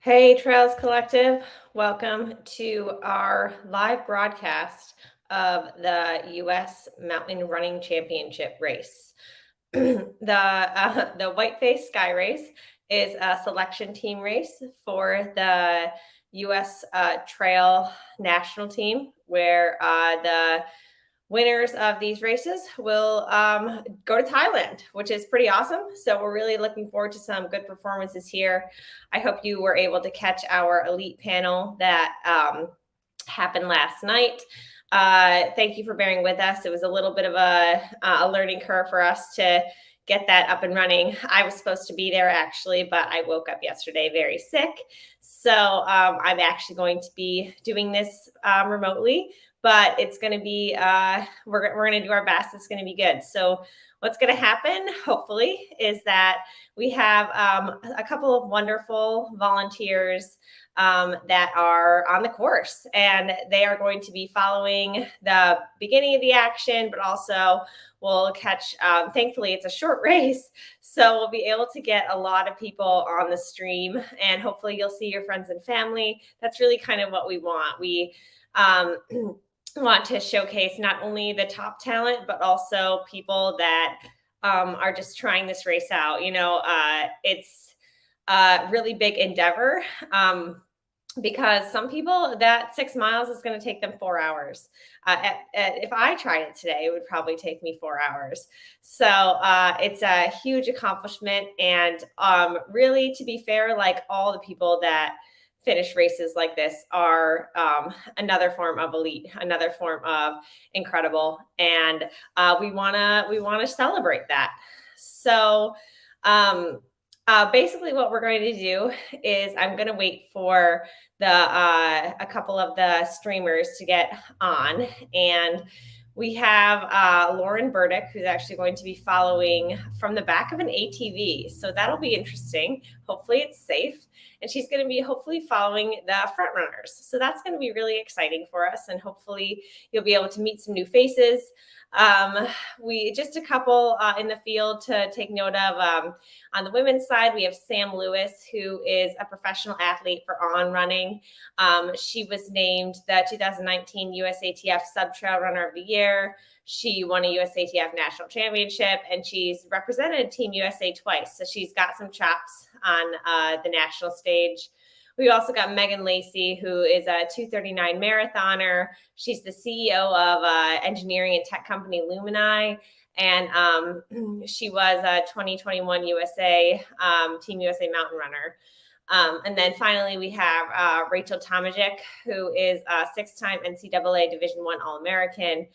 Hey, Trails Collective. Welcome to our live broadcast of the U.S. Mountain Running Championship race. The Whiteface Sky Race is a selection team race for the U.S. Trail National Team, where the winners of these races will go to Thailand, which is pretty awesome. So we're really looking forward to some good performances here. I hope you were able to catch our elite panel that happened last night. Thank you for bearing with us. It was a little bit of a learning curve for us to get that up and running. I was supposed to be there actually, but I woke up yesterday very sick. So I'm actually going to be doing this remotely, but it's going to be, we're going to do our best. It's going to be good. So what's going to happen, hopefully, is that we have a couple of wonderful volunteers that are on the course, and they are going to be following the beginning of the action, but also we'll catch, thankfully it's a short race, so we'll be able to get a lot of people on the stream, and hopefully you'll see your friends and family. That's really kind of what we want. We want to showcase not only the top talent, but also people that are just trying this race out. It's a really big endeavor. Because some people, that 6 miles is going to take them 4 hours. If I tried it today, it would probably take me 4 hours. So it's a huge accomplishment. And really, to be fair, like all the people that finish races like this are another form of elite, another form of incredible. And we want to celebrate that. So basically what we're going to do is I'm going to wait for a couple of the streamers to get on, and we have Lauren Burdick, who's actually going to be following from the back of an ATV. So that'll be interesting. Hopefully it's safe. And she's going to be hopefully following the front runners. So that's going to be really exciting for us. And hopefully you'll be able to meet some new faces. We just a couple in the field to take note of. On the women's side, we have Sam Lewis, who is a professional athlete for On Running. She was named the 2019 USATF Sub Trail Runner of the Year. She won a USATF National Championship, and she's represented Team USA twice. So she's got some chops on the national stage. We also got Megan Lacey, who is a 2:39 marathoner. She's the CEO of engineering and tech company Lumini, and she was a 2021 USA Team USA mountain runner. And then finally, we have Rachel Tomajic, who is a 6-time NCAA Division I All-American,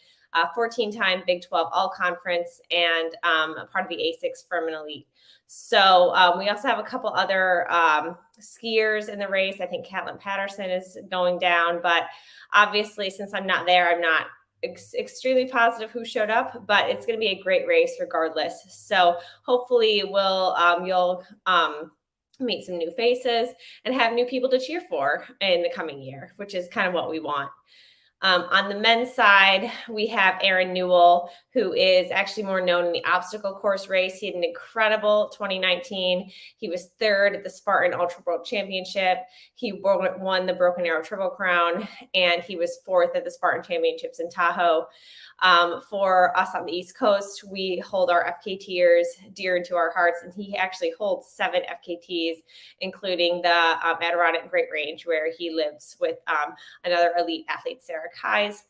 14-time Big 12 All-Conference, and a part of the A6 Furman Elite. So we also have a couple other skiers in the race. I think Catlin Patterson is going down, but obviously, since I'm not there, I'm not extremely positive who showed up, but it's going to be a great race regardless. So hopefully you'll meet some new faces and have new people to cheer for in the coming year, which is kind of what we want. On the men's side, we have Aaron Newell, who is actually more known in the obstacle course race. He had an incredible 2019. He was third at the Spartan Ultra World Championship. He won the Broken Arrow Triple Crown, and he was fourth at the Spartan Championships in Tahoe. For us on the East Coast, we hold our FKTers dear to our hearts, and he actually holds 7 FKTs, including the Adirondack Great Range, where he lives with another elite athlete, Sarah Kais.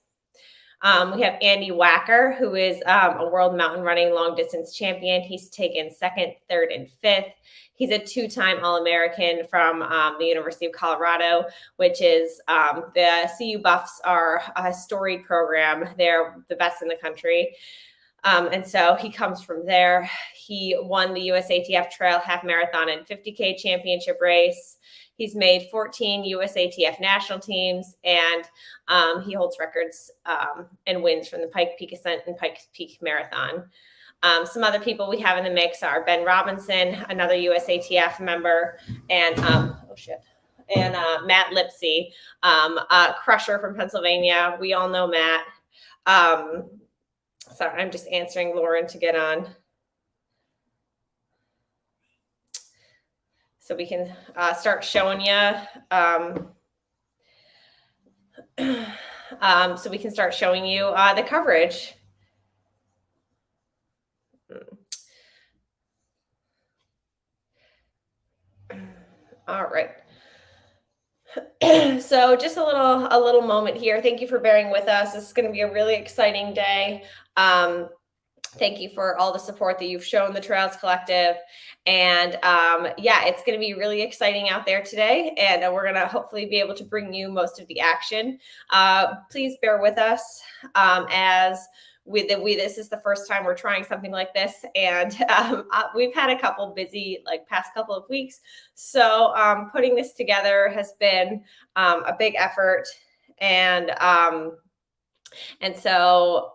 We have Andy Wacker, who is a world mountain running long distance champion. He's taken 2nd, 3rd, and 5th. He's a 2-time All-American from the University of Colorado, which is the CU Buffs are a storied program. They're the best in the country. And so he comes from there. He won the USATF Trail Half Marathon and 50K championship race. He's made 14 USATF national teams, and he holds records and wins from the Pike Peak Ascent and Pike Peak Marathon. Some other people we have in the mix are Ben Robinson, another USATF member, and Matt Lipsey, a crusher from Pennsylvania. We all know Matt. Sorry, I'm just answering Lauren to get on. so we can start showing you. So we can start showing you the coverage. All right. So just a little moment here. Thank you for bearing with us. This is going to be a really exciting day. Thank you for all the support that you've shown the Trails Collective. And yeah, it's going to be really exciting out there today. And we're going to hopefully be able to bring you most of the action. Please bear with us as this is the first time we're trying something like this. And we've had a couple busy, past couple of weeks. So putting this together has been a big effort. And so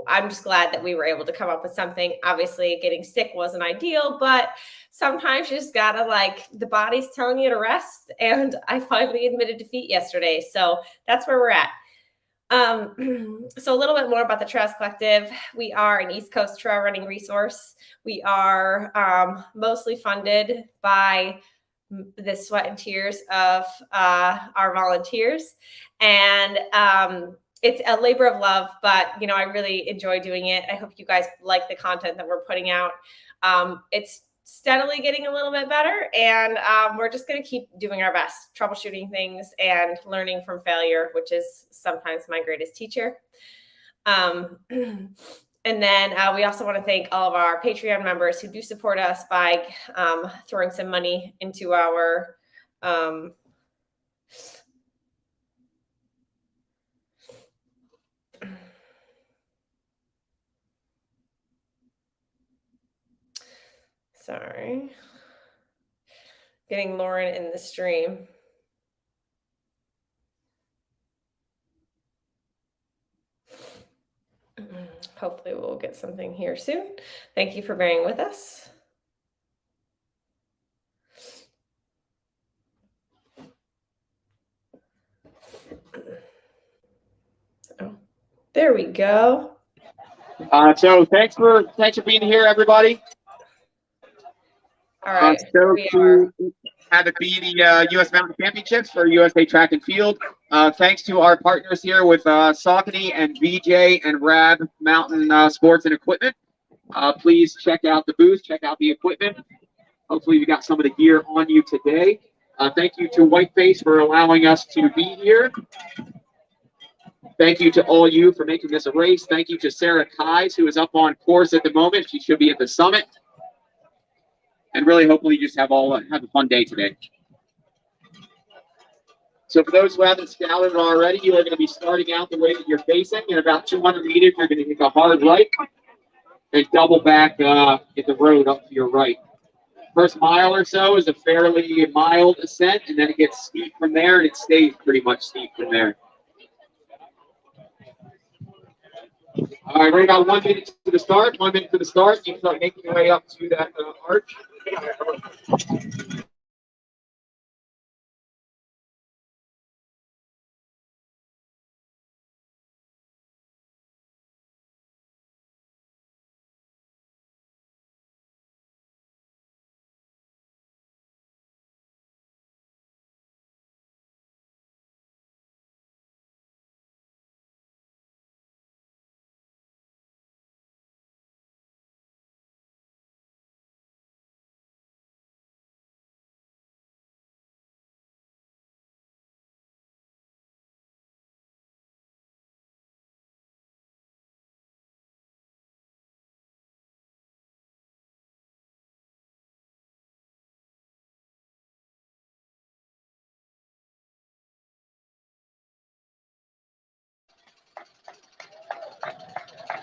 I'm just glad that we were able to come up with something. Obviously, getting sick wasn't ideal, but sometimes you just gotta the body's telling you to rest. And I finally admitted defeat yesterday. So that's where we're at. So a little bit more about the Trails Collective. We are an East Coast trail running resource. We are mostly funded by the sweat and tears of our volunteers. And it's a labor of love, but I really enjoy doing it. I hope you guys like the content that we're putting out. It's steadily getting a little bit better, and we're just going to keep doing our best, troubleshooting things and learning from failure, which is sometimes my greatest teacher. And then we also want to thank all of our Patreon members who do support us by throwing some money into our sorry, getting Lauren in the stream. Hopefully we'll get something here soon. Thank you for bearing with us. Oh, there we go. So thanks for being here, everybody. All right. Have it be the U.S. Mountain Championships for USA Track and Field. Thanks to our partners here with Saucony and VJ and Rab Mountain Sports and Equipment. Please check out the booth, check out the equipment. Hopefully you got some of the gear on you today. Thank you to Whiteface for allowing us to be here. Thank you to all you for making this a race. Thank you to Sarah Kais, who is up on course at the moment. She should be at the summit. And really, hopefully, you just have a fun day today. So for those who haven't scouted already, you are going to be starting out the way that you're facing. In about 200 meters, you're going to take a hard right and double back at the road up to your right. First mile or so is a fairly mild ascent, and then it gets steep from there, and it stays pretty much steep from there. All right, right about 1 minute to the start. 1 minute to the start. You can start making your way up to that arch.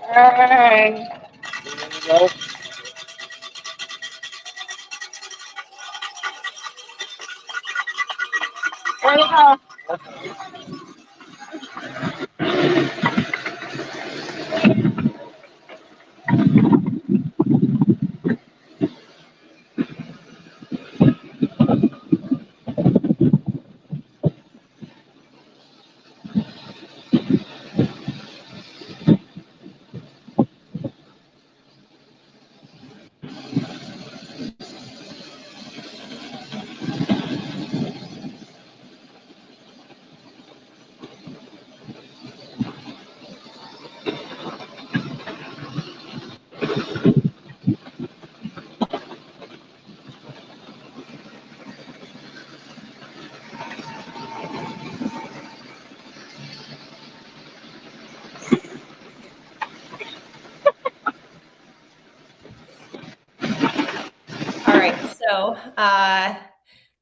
Hey. There you go. There you go. So,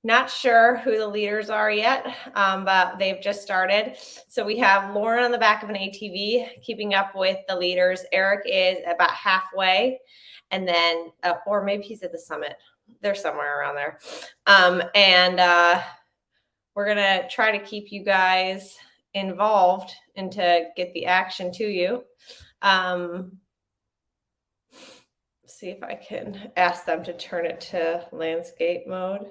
not sure who the leaders are yet, but they've just started. So we have Lauren on the back of an ATV keeping up with the leaders. Eric is about halfway, and then, or maybe he's at the summit. They're somewhere around there. We're going to try to keep you guys involved and to get the action to you. See if I can ask them to turn it to landscape mode.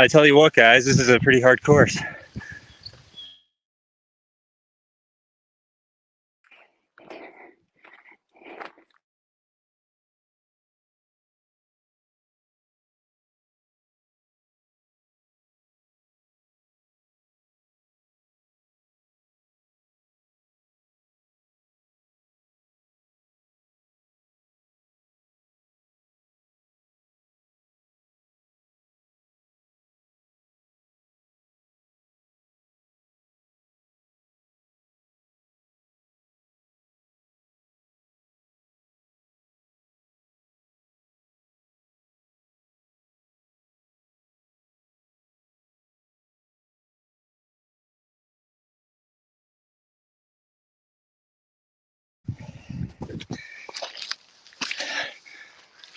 I tell you what, guys, this is a pretty hard course.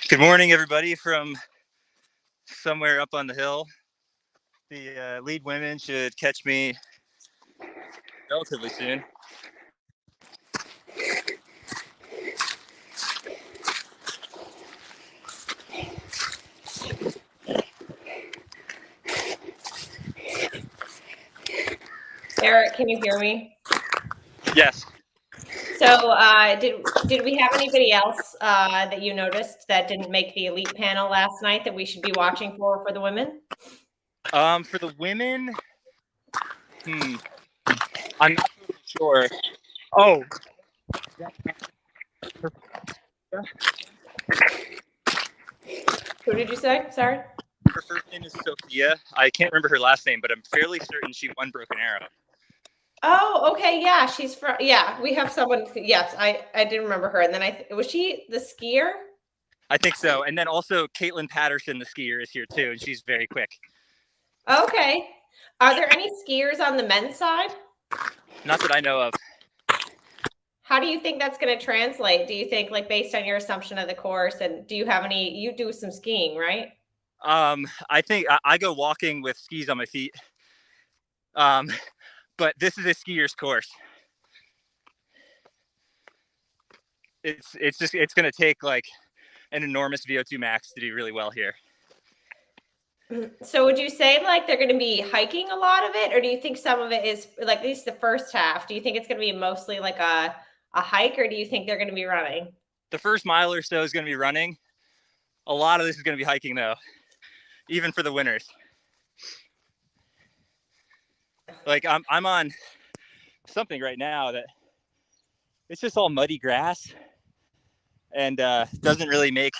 Good morning, everybody from somewhere up on the hill. The lead women should catch me relatively soon. Eric, can you hear me? Yes. So did we have anybody else that you noticed that didn't make the elite panel last night that we should be watching for the women? For the women, I'm not really sure. Oh. Who did you say? Sorry. Her first name is Sophia. I can't remember her last name, but I'm fairly certain she won Broken Arrow. Oh, okay. Yeah, she's from. Yeah, we have someone. Yes, I didn't remember her. And then was she the skier? I think so. And then also Caitlin Patterson, the skier, is here too, and she's very quick. Okay. Are there any skiers on the men's side? Not that I know of. How do you think that's going to translate? Do you think, like, based on your assumption of the course, and do you have any? You do some skiing, right? I think I go walking with skis on my feet. But this is a skier's course. It's going to take like an enormous VO2 max to do really well here. So would you say like they're going to be hiking a lot of it, or do you think some of it is, like, at least the first half, do you think it's going to be mostly like a hike, or do you think they're going to be running? The first mile or so is going to be running. A lot of this is going to be hiking though, even for the winners. Like I'm on something right now that it's just all muddy grass and doesn't really make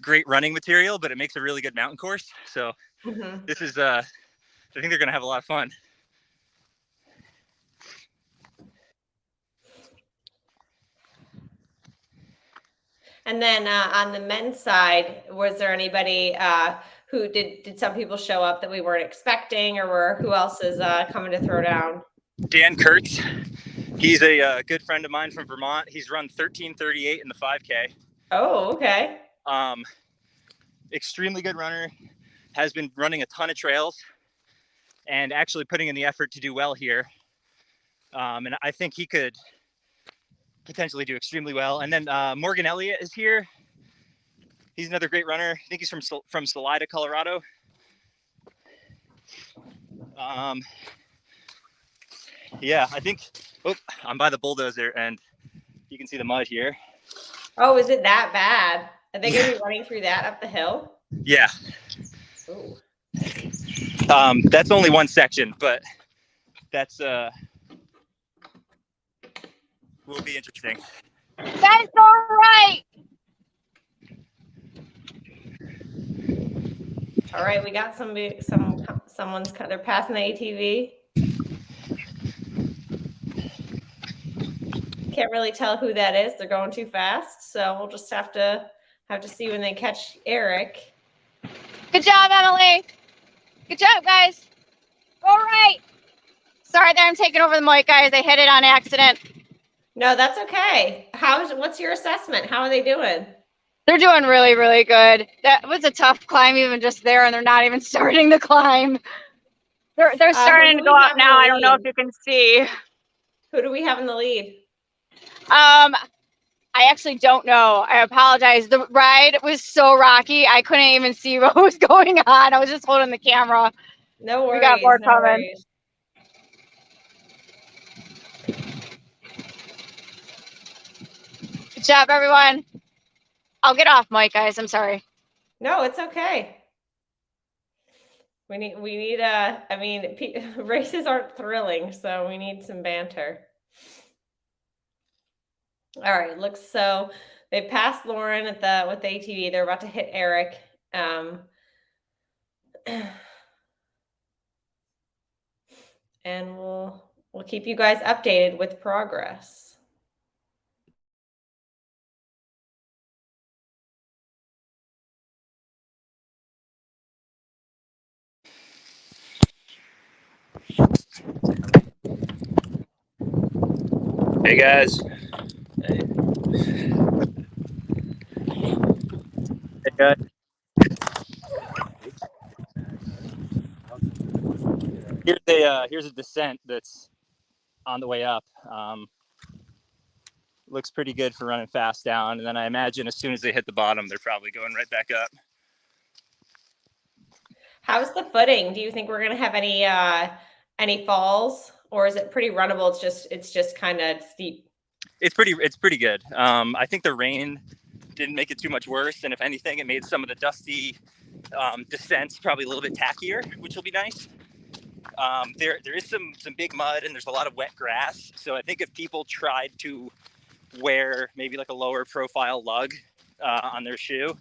great running material, but it makes a really good mountain course. So This is I think they're going to have a lot of fun. And then on the men's side, was there anybody who did some people show up that we weren't expecting, or who else is coming to throw down? Dan Kurtz, he's a good friend of mine from Vermont. He's run 13:38 in the 5K. Oh, okay. Extremely good runner, has been running a ton of trails and actually putting in the effort to do well here. And I think he could potentially do extremely well. And then Morgan Elliott is here. He's another great runner. I think he's from Salida, Colorado. Yeah, I think, I'm by the bulldozer and you can see the mud here. Oh, is it that bad? Are they going to be running through that up the hill? Yeah. Ooh. That's only one section, but that's will be interesting. That's all right. All right, we got someone's they're passing the ATV. Can't really tell who that is. They're going too fast, so we'll just have to see when they catch Eric. Good job, Emily. Good job, guys. All right. Sorry that I'm taking over the mic, guys. I hit it on accident. No, that's okay. What's your assessment? How are they doing? They're doing really, really good. That was a tough climb even just there, and they're not even starting the climb. They're starting to go up now. I don't know if you can see. Who do we have in the lead? I actually don't know. I apologize. The ride was so rocky. I couldn't even see what was going on. I was just holding the camera. No worries. We got more coming. Worries. Good job, everyone. I'll get off mic, guys. I'm sorry. No, it's okay. We need I mean, races aren't thrilling, so we need some banter. All right, looks so they passed Lauren with the ATV. They're about to hit Eric. And we'll keep you guys updated with progress. Hey guys. Hey guys. Here's a descent that's on the way up. Looks pretty good for running fast down, and then I imagine as soon as they hit the bottom, they're probably going right back up. How's the footing? Do you think we're gonna have any falls, or is it pretty runnable? It's just kind of steep. It's pretty good. I think the rain didn't make it too much worse, and if anything, it made some of the dusty descents probably a little bit tackier, which will be nice. There is some big mud, and there's a lot of wet grass. So I think if people tried to wear maybe like a lower profile lug on their shoe,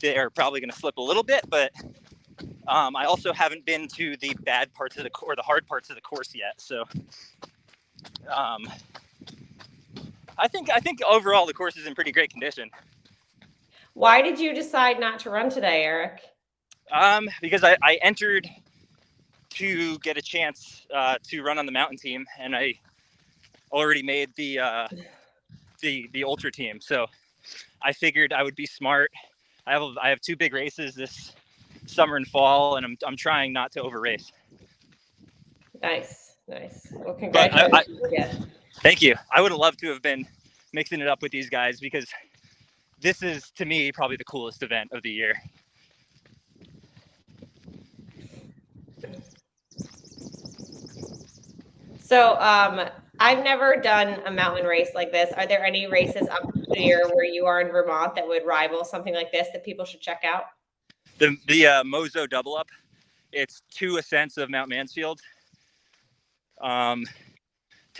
they're probably going to slip a little bit. But I also haven't been to the bad parts of the hard parts of the course yet. So I think overall the course is in pretty great condition. Why did you decide not to run today, Eric? Because I entered to get a chance to run on the mountain team, and I already made the ultra team. So I figured I would be smart. I have two big races this summer and fall, and I'm trying not to over race. Nice. Well, congratulations again. Thank you. I would have loved to have been mixing it up with these guys, because this is, to me, probably the coolest event of the year. So I've never done a mountain race like this. Are there any races up here where you are in Vermont that would rival something like this that people should check out? The Mozo double up. It's 2 ascents of Mount Mansfield. 10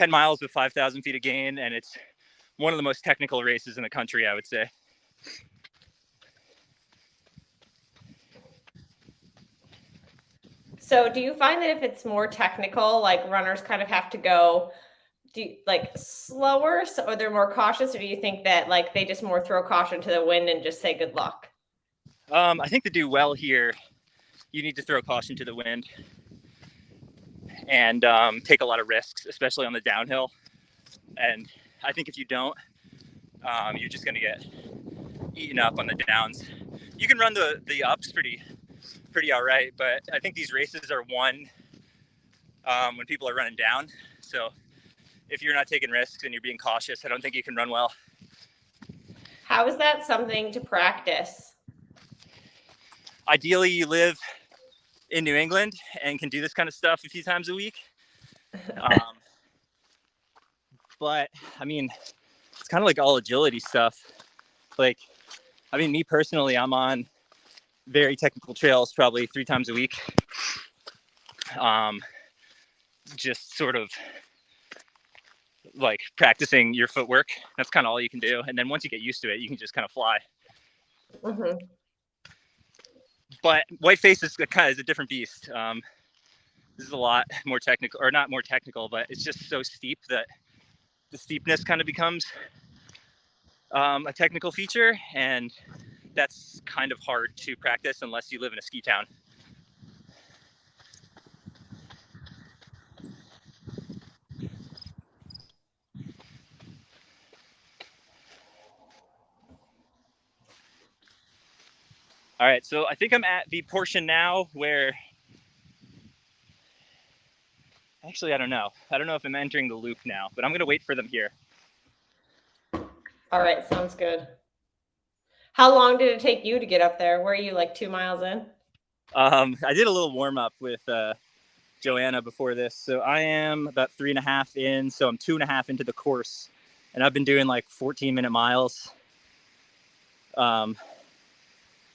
miles with 5,000 feet of gain, and it's one of the most technical races in the country, I would say. So do you find that if it's more technical, like runners kind of have to go slower, or they're more cautious, or do you think that like they just more throw caution to the wind and just say good luck? I think to do well here, you need to throw caution to the wind and take a lot of risks, especially on the downhill. And I think if you don't, you're just going to get eaten up on the downs. You can run the ups pretty all right, but I think these races are won when people are running down. So if you're not taking risks and you're being cautious, I don't think you can run well. How is that something to practice? Ideally, you live in New England and can do this kind of stuff a few times a week. But I mean, it's kind of like all agility stuff. Like, I mean, me personally, I'm on very technical trails probably 3 times a week. Just sort of like practicing your footwork. That's kind of all you can do. And then once you get used to it, you can just kind of fly. Mm-hmm. But Whiteface is a different beast. This is a lot more technical, or not more technical, but it's just so steep that the steepness kind of becomes a technical feature, and that's kind of hard to practice unless you live in a ski town. All right, so I think I'm at the portion now where, actually, I don't know. I don't know if I'm entering the loop now, but I'm going to wait for them here. All right, sounds good. How long did it take you to get up there? Were you like 2 miles in? I did a little warm up with Joanna before this. So I am about 3.5 in. So I'm 2.5 into the course, and I've been doing like 14-minute miles.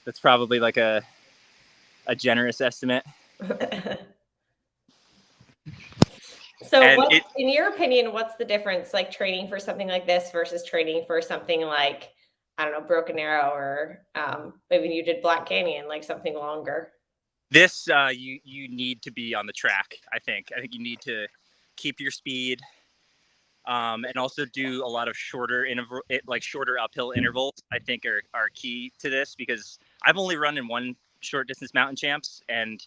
That's probably like a generous estimate. So in your opinion, what's the difference, like training for something like this versus training for something like, I don't know, Broken Arrow, or maybe you did Black Canyon, like something longer? This, you need to be on the track, I think. I think you need to keep your speed, and also do a lot of shorter uphill intervals, I think are key to this, because I've only run in one short distance mountain champs, and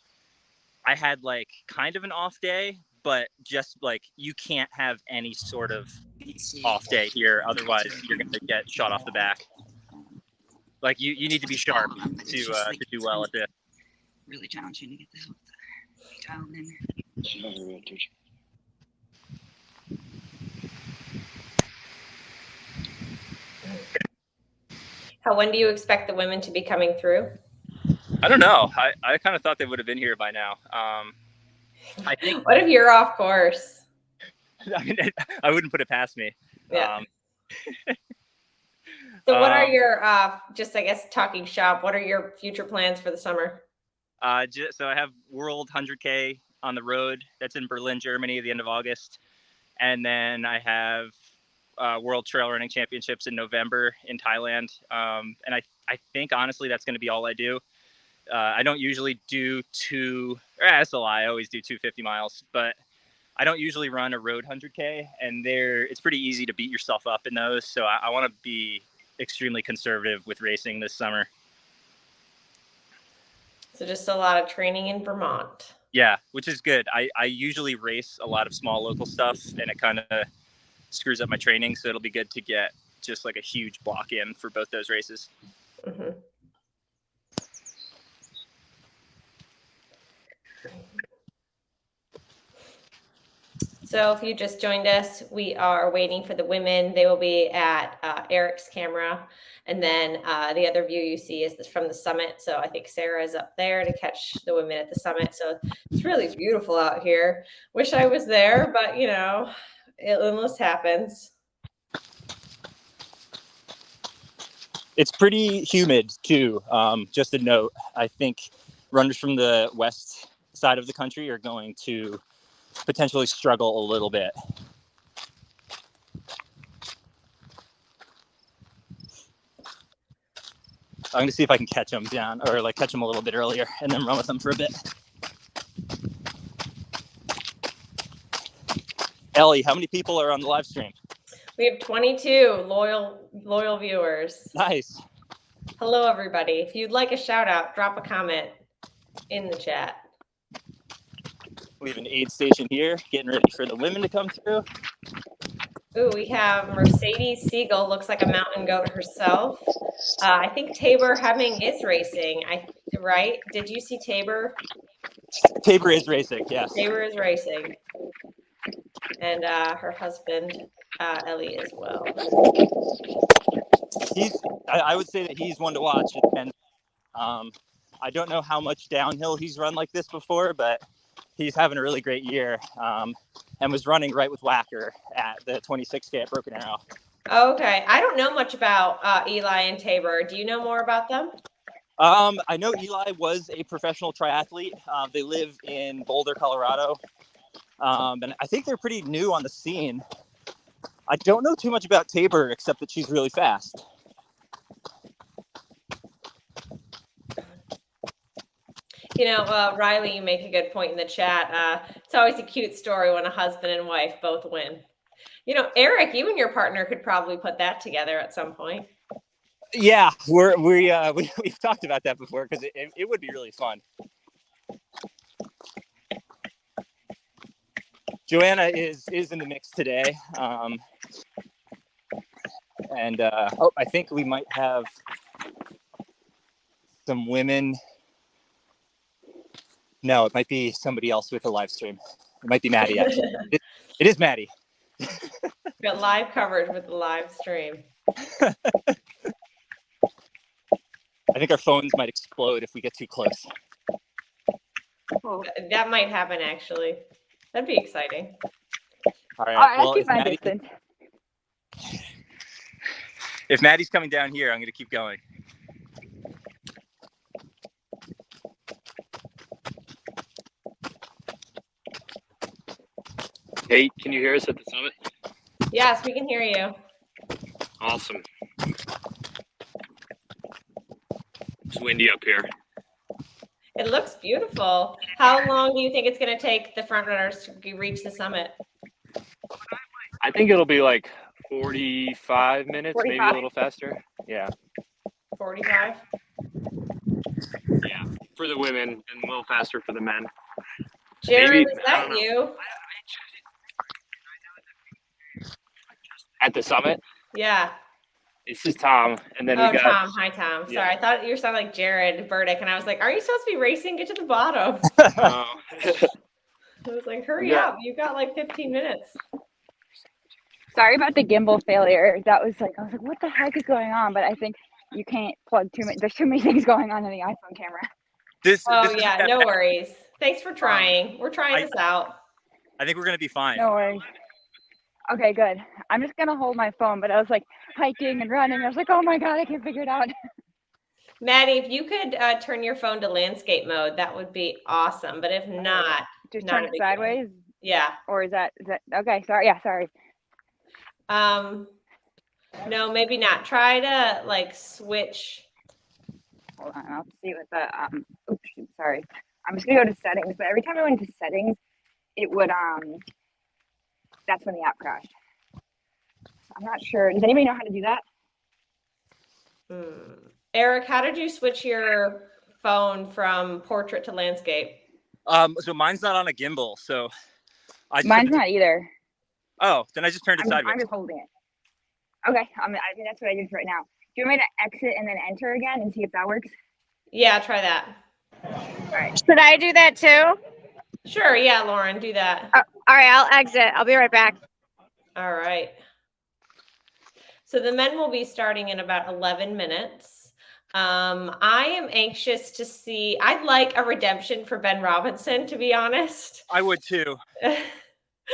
I had like kind of an off day, but just like you can't have any sort of off day here. Otherwise you're going to get shot off the back. Like you need to be sharp to do well at this. Really challenging to get the child in there. When do you expect the women to be coming through? I don't know. I kind of thought they would have been here by now. I think. What if you're off course? I mean, I wouldn't put it past me. Yeah. So what are your, just I guess talking shop, what are your future plans for the summer? So I have World 100K on the road. That's in Berlin, Germany, at the end of August. And then I have World Trail Running Championships in November in Thailand. And I think, honestly, that's going to be all I do. I don't usually do that's a lie. I always do 250 miles, but I don't usually run a road 100K, and it's pretty easy to beat yourself up in those. So I want to be extremely conservative with racing this summer. So just a lot of training in Vermont. Yeah, which is good. I usually race a lot of small local stuff, and it kind of screws up my training. So it'll be good to get just like a huge block in for both those races. Mm-hmm. So if you just joined us, we are waiting for the women. They will be at Eric's camera. And then the other view you see is from the summit. So I think Sarah is up there to catch the women at the summit. So it's really beautiful out here. Wish I was there, but you know, endless happens. It's pretty humid too. Just a note, I think runners from the west side of the country are going to potentially struggle a little bit. I'm going to see if I can catch them down, or like catch them a little bit earlier and then run with them for a bit. Ellie, how many people are on the live stream? We have 22 loyal viewers. Nice. Hello, everybody. If you'd like a shout out, drop a comment in the chat. We have an aid station here, getting ready for the women to come through. Ooh, we have Mercedes Siegel, looks like a mountain goat herself. I think Tabor Hemming is racing, right? Did you see Tabor? Tabor is racing, yes. Tabor is racing. And her husband, Ellie, as well. I would say that he's one to watch. And I don't know how much downhill he's run like this before, but he's having a really great year, and was running right with Wacker at the 26K at Broken Arrow. Okay. I don't know much about Eli and Tabor. Do you know more about them? I know Eli was a professional triathlete. They live in Boulder, Colorado. And I think they're pretty new on the scene. I don't know too much about Tabor, except that she's really fast. You know, Riley, you make a good point in the chat. It's always a cute story when a husband and wife both win. You know, Eric, you and your partner could probably put that together at some point. Yeah, we've talked about that before because it would be really fun. Joanna is in the mix today, and I think we might have some women. No, it might be somebody else with a live stream. It might be Maddie. Actually, it is Maddie. Got live coverage with the live stream. I think our phones might explode if we get too close. Oh. That might happen, actually. That'd be exciting. All right. I'll keep my distance. If Maddie's coming down here, I'm going to keep going. Hey, can you hear us at the summit? Yes, we can hear you. Awesome. It's windy up here. It looks beautiful. How long do you think it's going to take the front runners to reach the summit? I think it'll be like 45 minutes, 45. maybe a little faster. Yeah. 45? Yeah, for the women and a little faster for the men. Jared, Maybe, is that you? At the summit? Yeah. It's just Tom, and then Oh, we got Tom. Hi, Tom. Sorry, Yeah. I thought you sounded like Jared Burdick, and I was like, are you supposed to be racing? Get to the bottom. Oh. I was like, hurry up. You've got like 15 minutes. Sorry about the gimbal failure. That was like, I was like, what the heck is going on? But I think you can't plug too many. There's too many things going on in the iPhone camera. This Yeah, no worries. Thanks for trying. We're trying this out. I think we're going to be fine. No worries. Okay, good. I'm just gonna hold my phone, but I was like hiking and running. I was like, oh my God, I can't figure it out. Maddie, if you could turn your phone to landscape mode, that would be awesome. But if not, Just not turn a it big sideways. deal. Yeah. Or is that okay? Sorry. Yeah, sorry. No, maybe not. Try to like switch. Hold on, I'll see what the oops, sorry. I'm just gonna go to settings, but every time I went into settings, it would that's when the app crashed. So I'm not sure. Does anybody know how to do that? Eric, how did you switch your phone from portrait to landscape? So mine's not on a gimbal, so Mine's not either. Oh, then I just turned it sideways. I'm just holding it. Okay, I think that's what I did for right now. Do you want me to exit and then enter again and see if that works? Yeah, try that. All right. Should I do that too? Sure. Yeah, Lauren, do that. All right, I'll exit. I'll be right back. All right. So the men will be starting in about 11 minutes. I am anxious to see. I'd like a redemption for Ben Robinson, to be honest. I would too.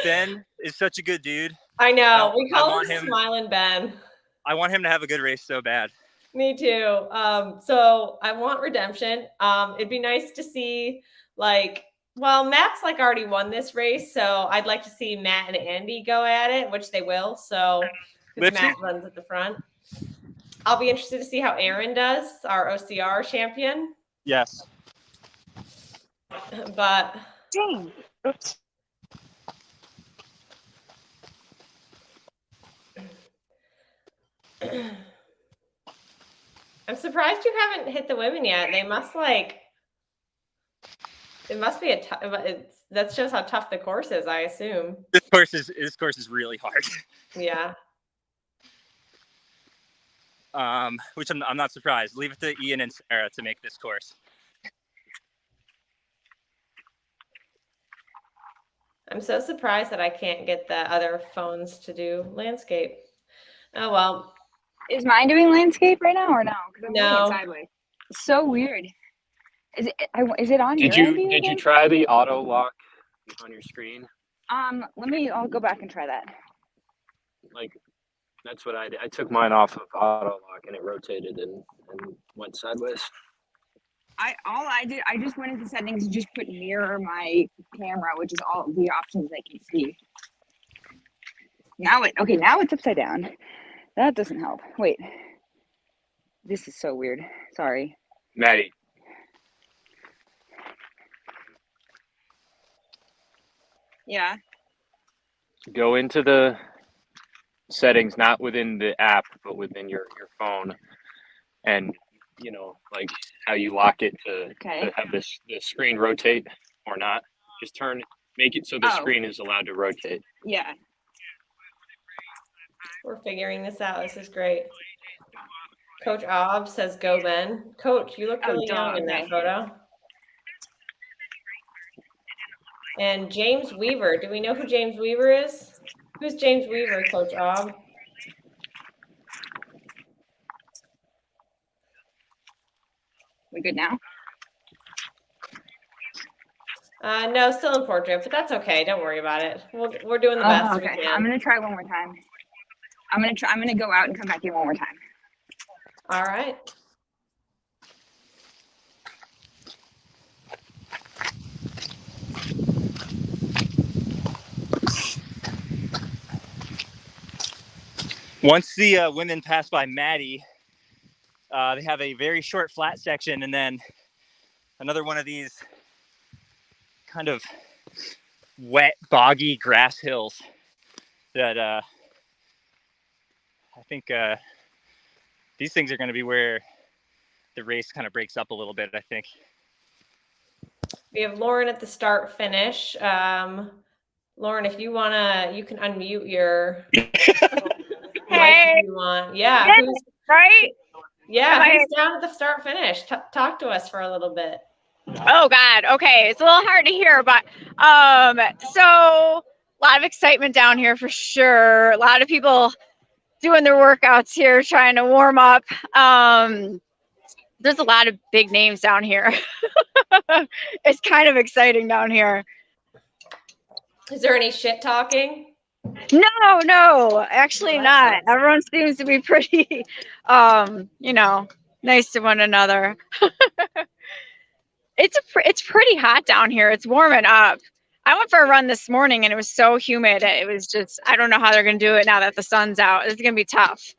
Ben is such a good dude. I know. We call him Smiling Ben. I want him to have a good race so bad. Me too. So I want redemption. It'd be nice to see Matt's already won this race, so I'd like to see Matt and Andy go at it, which they will. So Matt runs at the front. I'll be interested to see how Aaron does, our OCR champion. Yes. But dang. Oops. I'm surprised you haven't hit the women yet. They must it must be that shows how tough the course is, I assume. This course is really hard. Yeah. Which I'm not surprised. Leave it to Ian and Sarah to make this course. I'm so surprised that I can't get the other phones to do landscape. Oh well. Is mine doing landscape right now or no? No. Sideways. It's so weird. Is it on? Did you try the auto lock on your screen? I'll go back and try that. Like That's what I did. I took mine off of auto lock and it rotated and went sideways. I just went into settings and just put mirror my camera, which is all the options I can see. Now it's upside down. That doesn't help. Wait. This is so weird. Sorry. Maddie. Yeah. Go into the settings, not within the app, but within your phone, and like how you lock it to have the screen rotate or not. Just make it so the screen is allowed to rotate. Yeah. We're figuring this out. This is great. Coach Obb says, "Go Ben." Coach, you look really young in that photo. And James Weaver. Do we know who James Weaver is? Who's James Weaver, Coach Obb? We good now? No, still in portrait, but that's okay. Don't worry about it. We're doing the best we can. I'm gonna try one more time. I'm gonna go out and come back in one more time. All right. Once the women pass by Maddie, they have a very short flat section and then another one of these kind of wet, boggy grass hills that I think these things are going to be where the race kind of breaks up a little bit, I think. We have Lauren at the start finish. Lauren, if you wanna, you can unmute your Hey, mic if you want. Yeah, who's right? yeah, who's down at the start finish? Talk to us for a little bit. Oh God. Okay, it's a little hard to hear, but so a lot of excitement down here for sure. A lot of people doing their workouts here, trying to warm up. There's a lot of big names down here. It's kind of exciting down here. Is there any shit talking? No, actually not. Everyone seems to be pretty, nice to one another. It's pretty hot down here. It's warming up. I went for a run this morning and it was so humid. It was just, I don't know how they're going to do it now that the sun's out. It's going to be tough.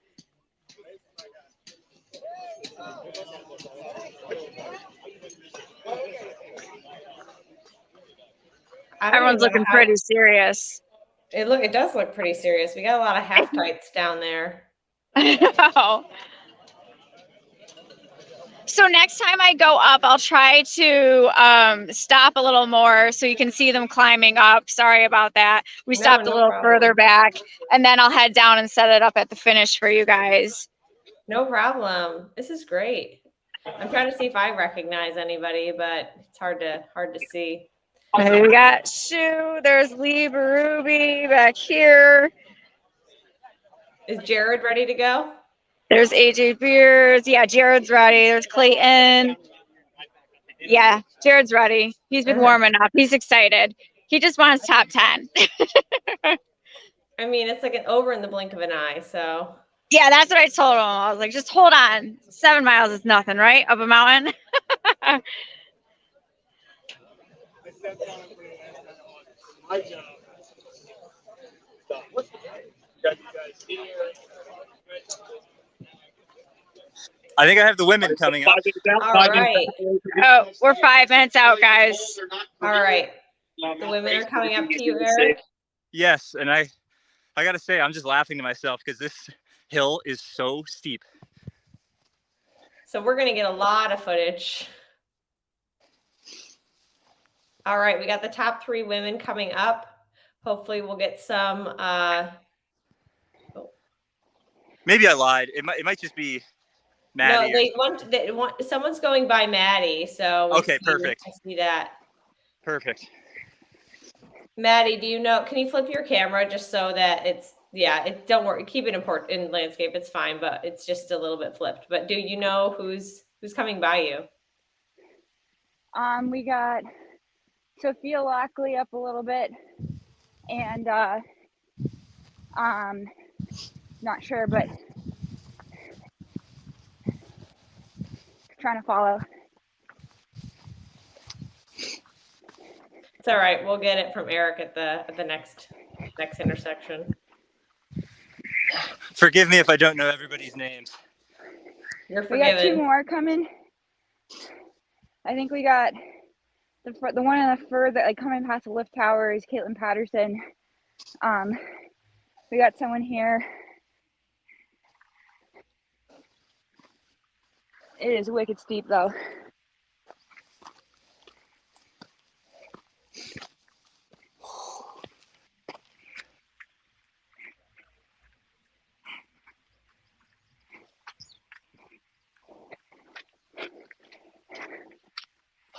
Everyone's looking pretty serious. It does look pretty serious. We got a lot of half tights down there. I know. So next time I go up, I'll try to stop a little more so you can see them climbing up. Sorry about that. We stopped a little further back, and then I'll head down and set it up at the finish for you guys. No problem. This is great. I'm trying to see if I recognize anybody, but it's hard to see. Okay, we got Sue. There's Lee Berube back here. Is Jared ready to go? There's AJ Beers. Yeah, Jared's ready. There's Clayton. Yeah, Jared's ready. He's been warming up. He's excited. He just wants top 10. I mean, it's like an over in the blink of an eye, so. Yeah, that's what I told him. I was like, just hold on. 7 miles is nothing, right? Up a mountain. I think I have the women coming up. All right. Oh, we're 5 minutes out, guys. All right. The women are coming up to you, Eric. Yes, and I got to say, I'm just laughing to myself because this hill is so steep. So we're going to get a lot of footage. All right, we got the top 3 women coming up. Hopefully we'll get some. Maybe I lied. It might just be Maddie. No, they want someone's going by Maddie, so okay, perfect. I see that. Perfect. Maddie, do you know? Can you flip your camera just so that it's don't worry, keep it in landscape. It's fine, but it's just a little bit flipped. But do you know who's coming by you? We got Sophia Lockley up a little bit, and Not sure, but trying to follow. It's all right. We'll get it from Eric at the next intersection. Forgive me if I don't know everybody's names. You're We got 2 forgiven. more coming. I think we got the one in the further, like coming past the lift tower is Caitlin Patterson. We got someone here. It is wicked steep though.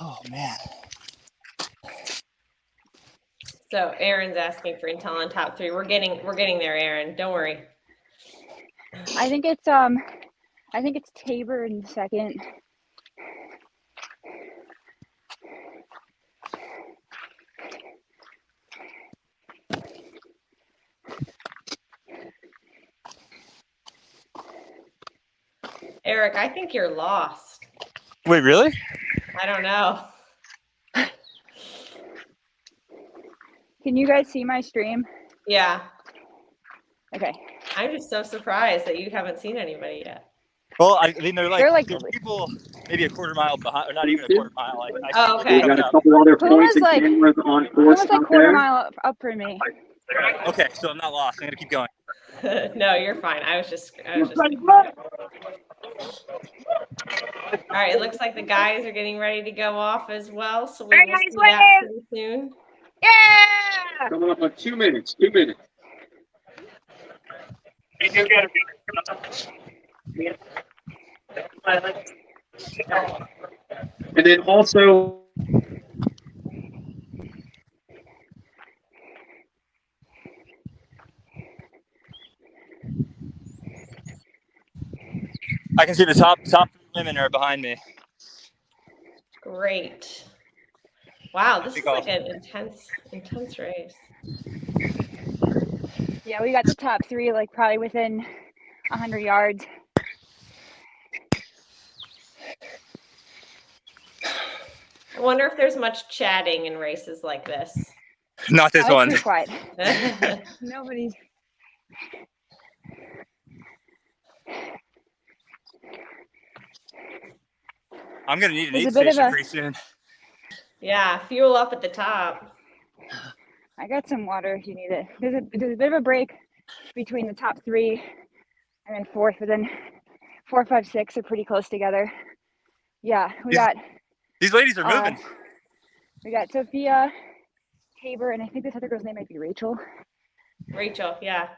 Oh man. So Aaron's asking for intel on top 3. We're getting there, Aaron. Don't worry. I think it's Tabor in second. Eric, I think you're lost. Wait, really? I don't know. Can you guys see my stream? Yeah. Okay. I'm just so surprised that you haven't seen anybody yet. Well, I mean, there's They're people maybe a quarter mile behind, or not even a quarter mile. Oh, okay. We got a couple other points and cameras on course Almost like out quarter there. mile up for me. Okay, so I'm not lost. I'm gonna keep going. No, you're fine. I was just All right, it looks like the guys are getting ready to go off as well, so we will see that pretty soon. Yeah! Coming up on 2 minutes. 2 minutes. And then also, I can see the top 3 women are behind me. Great. Wow, this is like an intense race. Yeah, we got the top 3 like probably within 100 yards. I wonder if there's much chatting in races like this. Not this Oh, one. it's pretty quiet. Nobody's. I'm gonna need an There's aid a bit of station a- pretty soon. Yeah, fuel up at the top. I got some water if you need it. There's a bit of a break between the top 3 and then 4th, but then 4, 5, 6 are pretty close together. Yeah, These ladies are moving. We got Sophia, Tabor, and I think this other girl's name might be Rachel. Rachel, yeah.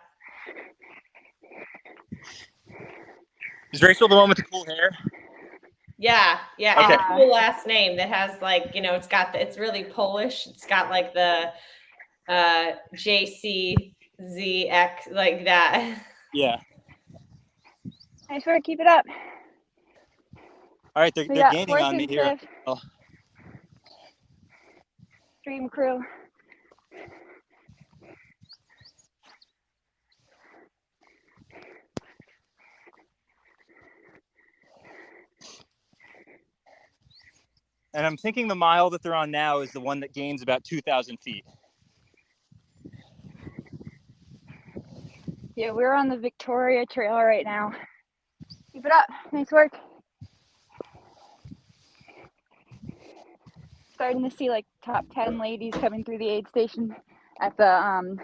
Is Rachel the one with the cool hair? Yeah, yeah. Okay. It's a cool last name that has like, it's really Polish. It's got like the JCZX like that. Yeah. I swear to keep it up. All right, they're gaining 4th on me and here. 5th. Oh. Stream crew. And I'm thinking the mile that they're on now is the one that gains about 2,000 feet. Yeah, we're on the Victoria Trail right now. Keep it up. Nice work. Starting to see like top 10 ladies coming through the aid station at the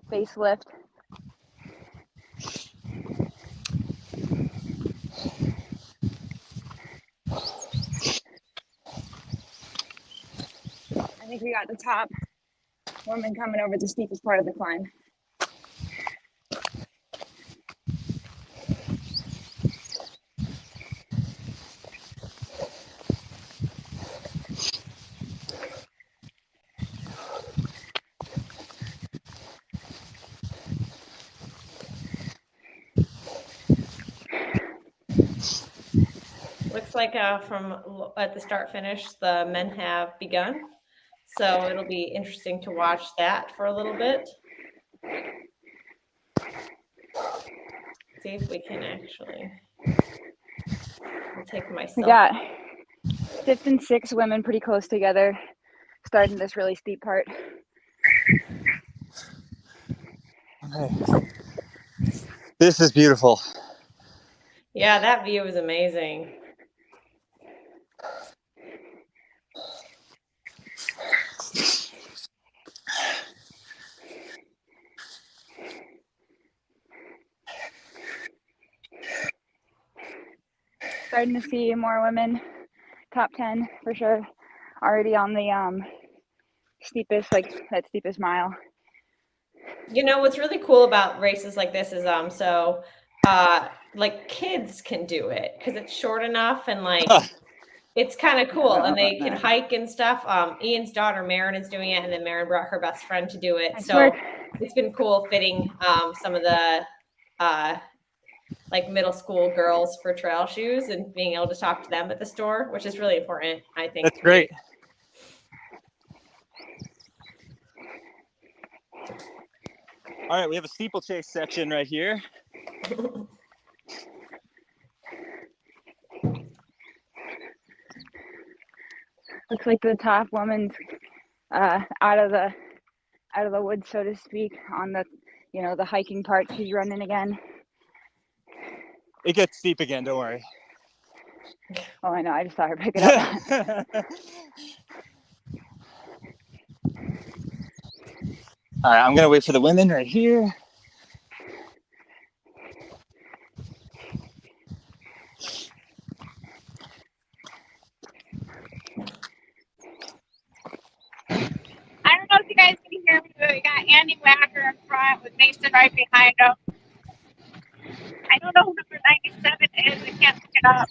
base lift. I think we got the top woman coming over the steepest part of the climb. Looks like from at the start finish, the men have begun. So it'll be interesting to watch that for a little bit. if we can actually. I'll take myself. We got 5th and 6th women pretty close together, starting this really steep part. Okay. This is beautiful. Yeah, that view is amazing. Starting to see more women, top 10 for sure, already on the steepest, like that steepest mile. You know, what's really cool about races like this is like kids can do it because it's short enough and like it's kind of cool and they can hike and stuff. Ian's daughter Marin is doing it, and then Marin brought her best friend to do it. So it's been cool fitting some of the like middle school girls for trail shoes and being able to talk to them at the store, which is really important, I think. That's great. All right, we have a steeplechase section right here. Looks like the top woman's out of the woods, so to speak, on the the hiking part. She's running again. It gets steep again, don't worry. Oh, I know. I just saw her pick it up. All right, I'm gonna wait for the women right here. I don't know if you guys can hear me, but we got Andy Wacker in front with Mason right behind him. I don't know who number 97 is. I can't pick it up.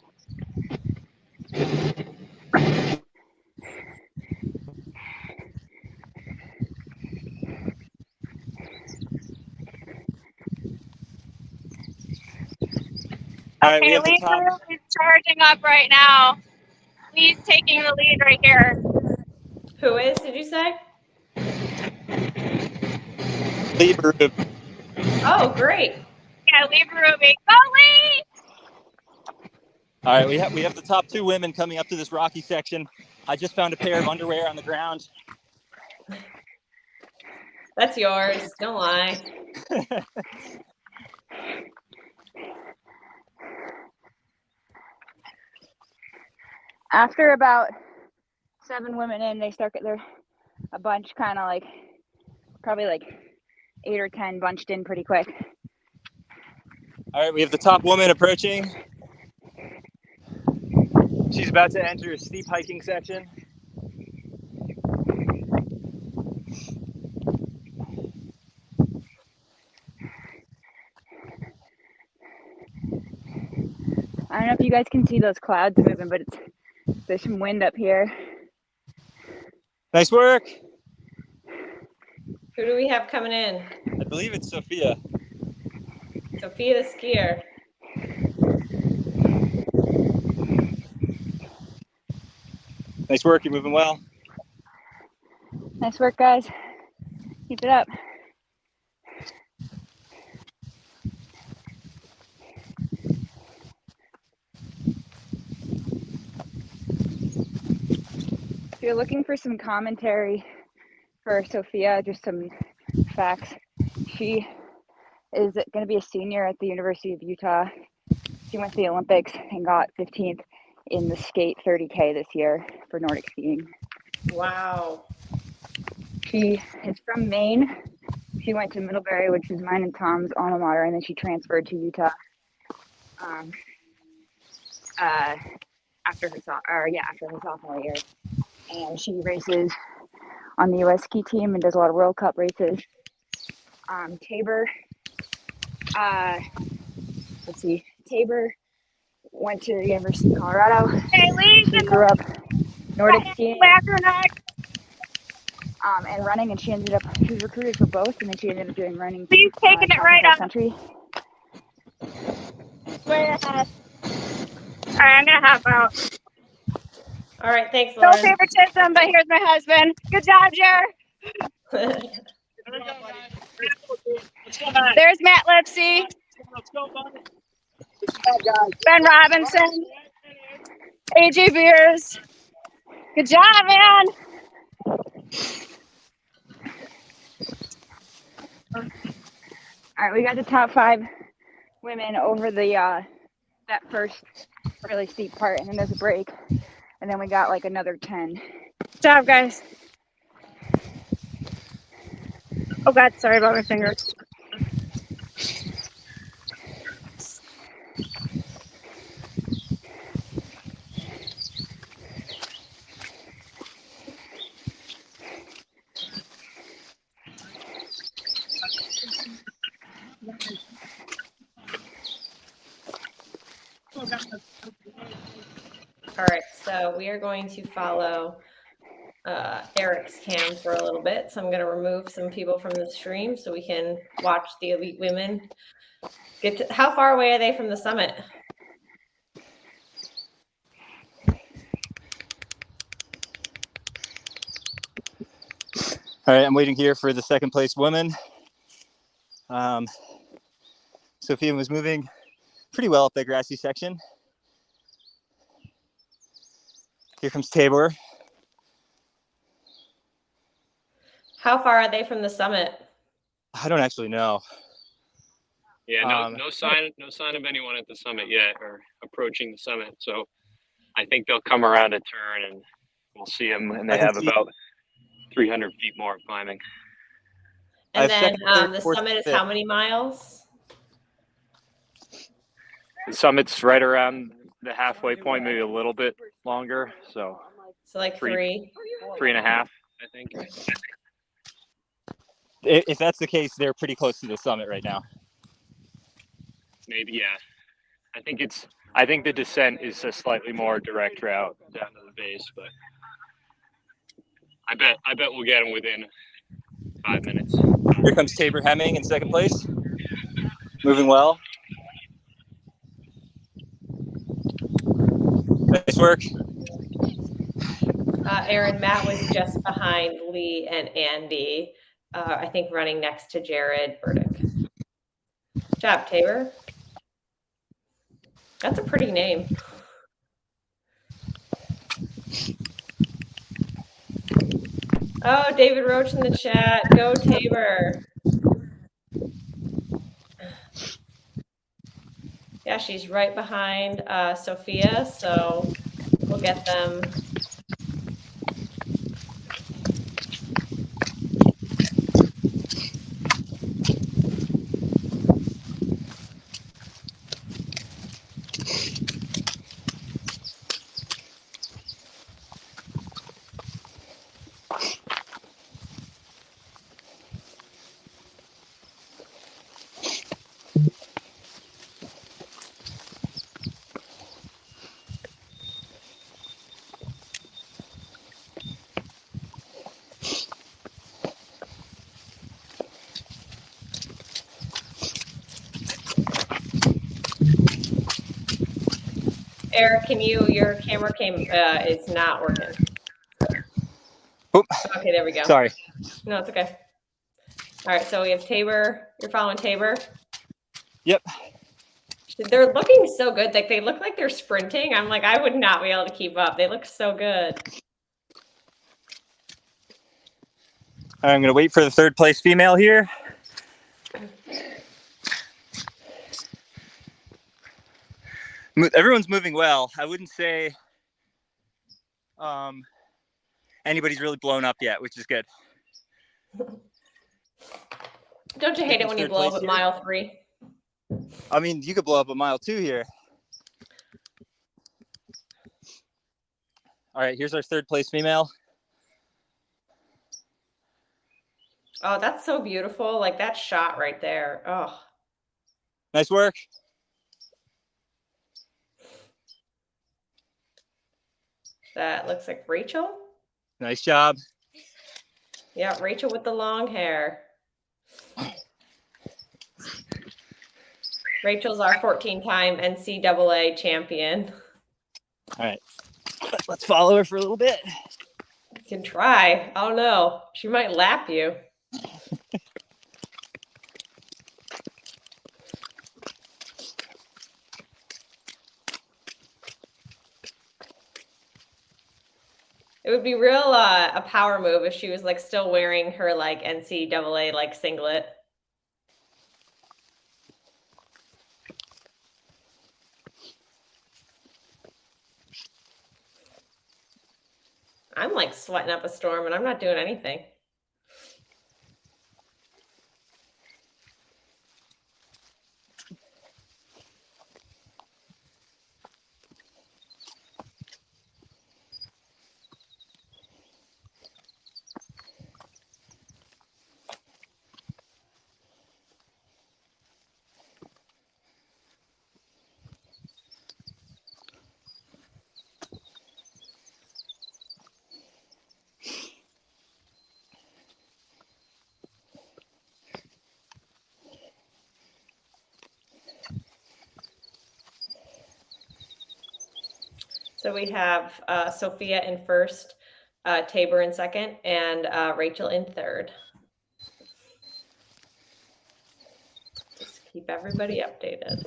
All right, Okay, Lee is charging up right now. Lee's taking the lead right here. Who is, did you say? Lee Barub. Oh, great. Yeah, Lee Ruby. Go, Lee! All right, we have the top 2 women coming up to this rocky section. I just found a pair of underwear on the ground. That's yours. Don't lie. After about 7 women in, they start get a bunch, kind of like probably like 8 or 10 bunched in pretty quick. All right, we have the top woman approaching. She's about to enter a steep hiking section. I don't know if you guys can see those clouds moving, but there's some wind up here. Nice work. Who do we have coming in? I believe it's Sophia. Sophia the skier. Nice work. You're moving well. Nice work, guys. Keep it up. If you're looking for some commentary for Sophia, just some facts. She is going to be a senior at the University of Utah. She went to the Olympics and got 15th in the skate 30K this year for Nordic skiing. Wow. She is from Maine. She went to Middlebury, which is mine and Tom's alma mater, and then she transferred to Utah after her sophomore year. And she races on the U.S. ski team and does a lot of World Cup races. Tabor, Tabor went to the University of Colorado. Hey, Lee! She grew up Nordic skiing and running, and she was recruited for both, and then she ended up doing running. She's taking it right up. Country. Way ahead. All right, I'm gonna hop out. All right, thanks, Lauren. No favoritism, but here's my husband. Good job, Jer. There's Matt Lipsy. Let's go, buddy. Ben Robinson, AJ Beers. Good job, man. All right, we got the top 5 women over the that first really steep part, and then there's a break, and then we got like another 10. Good job, guys. Oh God, sorry about my finger. All right, so we are going to follow Eric's cam for a little bit. So I'm going to remove some people from the stream so we can watch the elite women. How far away are they from the summit? All right, I'm waiting here for the second place woman. Sophia was moving pretty well up that grassy section. Here comes Tabor. How far are they from the summit? I don't actually know. Yeah, no sign of anyone at the summit yet or approaching the summit. So I think they'll come around a turn and we'll see them. And they have about 300 feet more climbing. And then the summit is how many miles? The summit's right around the halfway point, maybe a little bit longer. So like 3.5, I think. If that's the case, they're pretty close to the summit right now. Maybe, yeah. I think the descent is a slightly more direct route down to the base, but I bet we'll get them within 5 minutes. Here comes Tabor Hemming in second place. Moving well. Nice work. Aaron, Matt was just behind Lee and Andy. I think running next to Jared Burdick. Good job, Tabor. That's a pretty name. Oh, David Roach in the chat. Go Tabor. Yeah, she's right behind Sophia, so we'll get them. Eric, your camera is not working. Oop. Okay, there we go. Sorry. No, it's okay. All right, so we have Tabor. You're following Tabor? Yep. They're looking so good. Like they look like they're sprinting. I'm like, I would not be able to keep up. They look so good. All right, I'm going to wait for the third place female here. Everyone's moving well. I wouldn't say anybody's really blown up yet, which is good. Don't you hate it when you blow up at mile 3? I mean, you could blow up at mile 2 here. All right, here's our third place female. Oh, that's so beautiful. Like that shot right there. Oh, nice work. That looks like Rachel. Nice job. Yeah, Rachel with the long hair. Rachel's our 14-time NCAA champion. All right, let's follow her for a little bit. You can try. I don't know. She might lap you. It would be real a power move if she was like still wearing her like NCAA like singlet. I'm like sweating up a storm and I'm not doing anything. So we have Sophia in first, Tabor in second, and Rachel in third. Just keep everybody updated.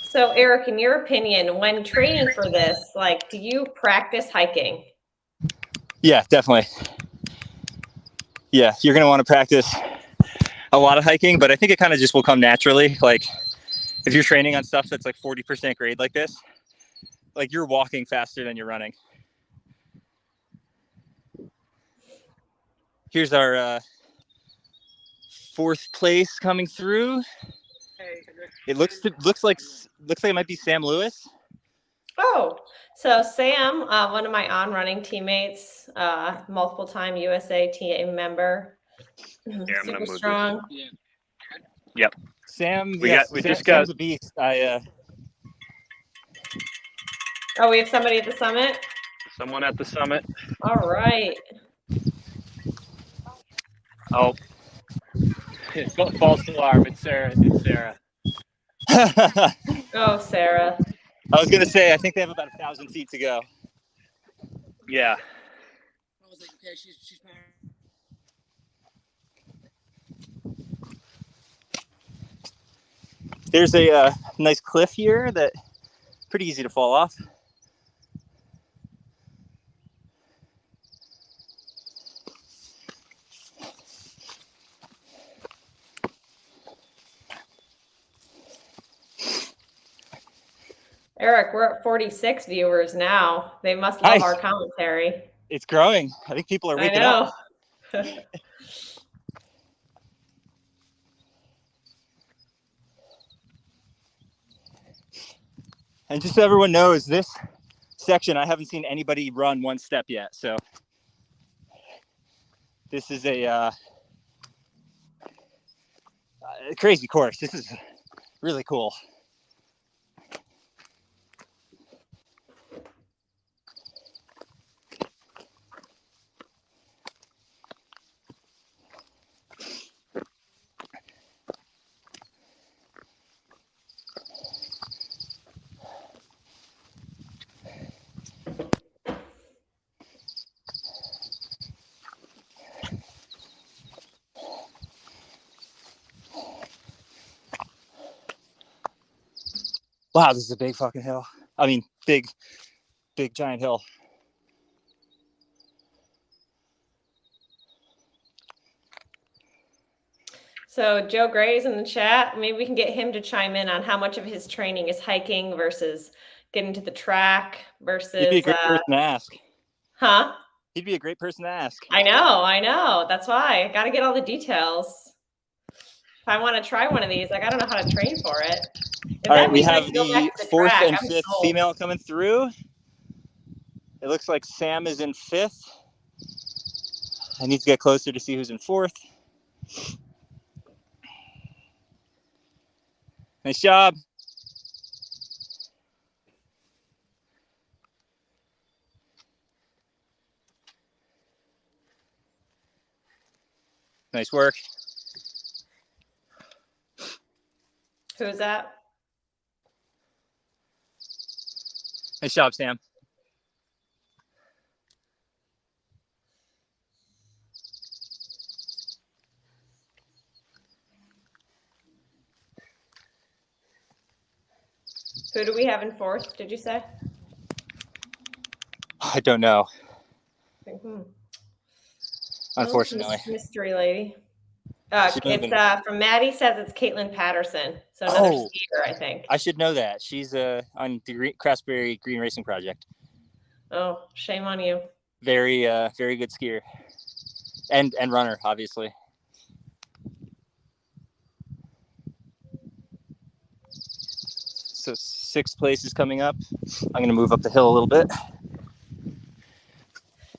So Eric, in your opinion, when training for this, like, do you practice hiking? Yeah, definitely. Yeah, you're going to want to practice a lot of hiking, but I think it kind of just will come naturally. Like if you're training on stuff that's like 40% grade like this, like you're walking faster than you're running. Here's our fourth place coming through. It looks like it might be Sam Lewis. Oh, so Sam, one of my on running teammates, multiple time USA team member, super strong. Yeah. Yep. Sam, just got Sam's a beast. Oh, we have somebody at the summit. someone at the summit. All right. Oh, false alarm! It's Sarah. It's Sarah. Oh, Sarah. I was gonna say I think they have about 1,000 feet to go. Yeah. I was like, okay, she's fine. There's a nice cliff here that pretty easy to fall off. Eric, we're at 46 viewers now. They must love our commentary. It's growing. I think people are waking up. And just so everyone knows, this section, I haven't seen anybody run one step yet. So this is a crazy course. This is really cool. Wow, this is a big fucking hill. I mean, big giant hill. So Joe Gray's in the chat. Maybe we can get him to chime in on how much of his training is hiking versus getting to the track versus. He'd be a great person to ask. Huh? He'd be a great person to ask. I know. That's why I got to get all the details. If I want to try one of these, like I don't know how to train for it. All right, we have the fourth and fifth female coming through. It looks like Sam is in fifth. I need to get closer to see who's in fourth. Nice job. Nice work. Who's that? Nice job, Sam. Who do we have in fourth, did you say? I don't know, Hmm. unfortunately. Oh, mystery lady. She's moving. It's from Maddie says it's Caitlin Patterson. So another skier, I think. I should know that. She's on the Craftsberry Green Racing Project. Oh, shame on you. Very good skier. And runner, obviously. So 6th place is coming up. I'm gonna move up the hill a little bit.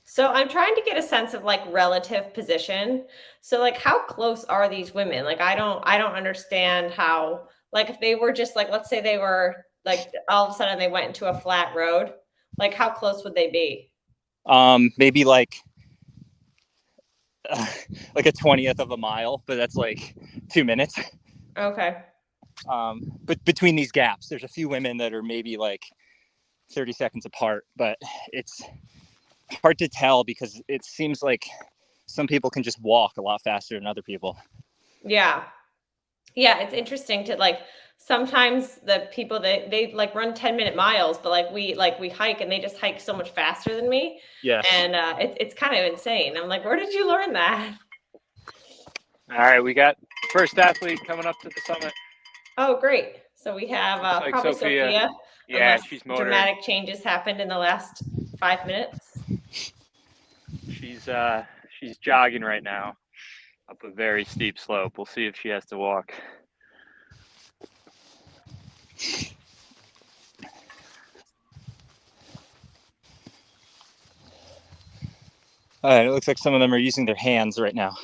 So I'm trying to get a sense of like relative position. So like how close are these women? Like I don't understand how, like if they were just like, let's say they were like all of a sudden they went into a flat road, like how close would they be? Maybe like a 20th of a mile, but that's like 2 minutes. Okay. But between these gaps, there's a few women that are maybe like 30 seconds apart, but it's hard to tell because it seems like some people can just walk a lot faster than other people. Yeah. It's interesting to like, sometimes the people they like run 10-minute miles, but like we hike and they just hike so much faster than me. Yes. And it's kind of insane. I'm like, where did you learn that? All right, we got first athlete coming up to the summit. Oh, great. So we have like probably Sophia. Yeah, she's motoring. Dramatic changes happened in the last 5 minutes. She's jogging right now up a very steep slope. We'll see if she has to walk. All right, it looks like some of them are using their hands right now.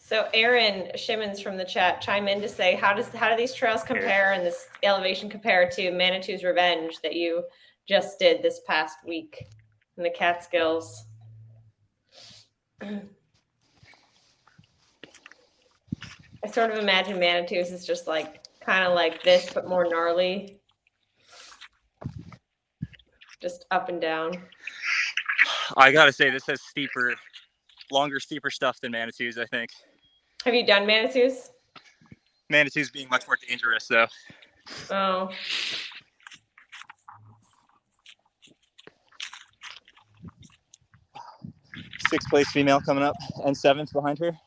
So Aaron Shimmons from the chat chime in to say, how do these trails compare and this elevation compare to Manitou's Revenge that you just did this past week in the Catskills? I sort of imagine Manitou's is just like kind of like this, but more gnarly. Just up and down. I gotta say, this has longer, steeper stuff than Manitou's, I think. Have you done Manitou's? Manitou's being much more dangerous, though. Oh. Sixth place female coming up and 7th behind her.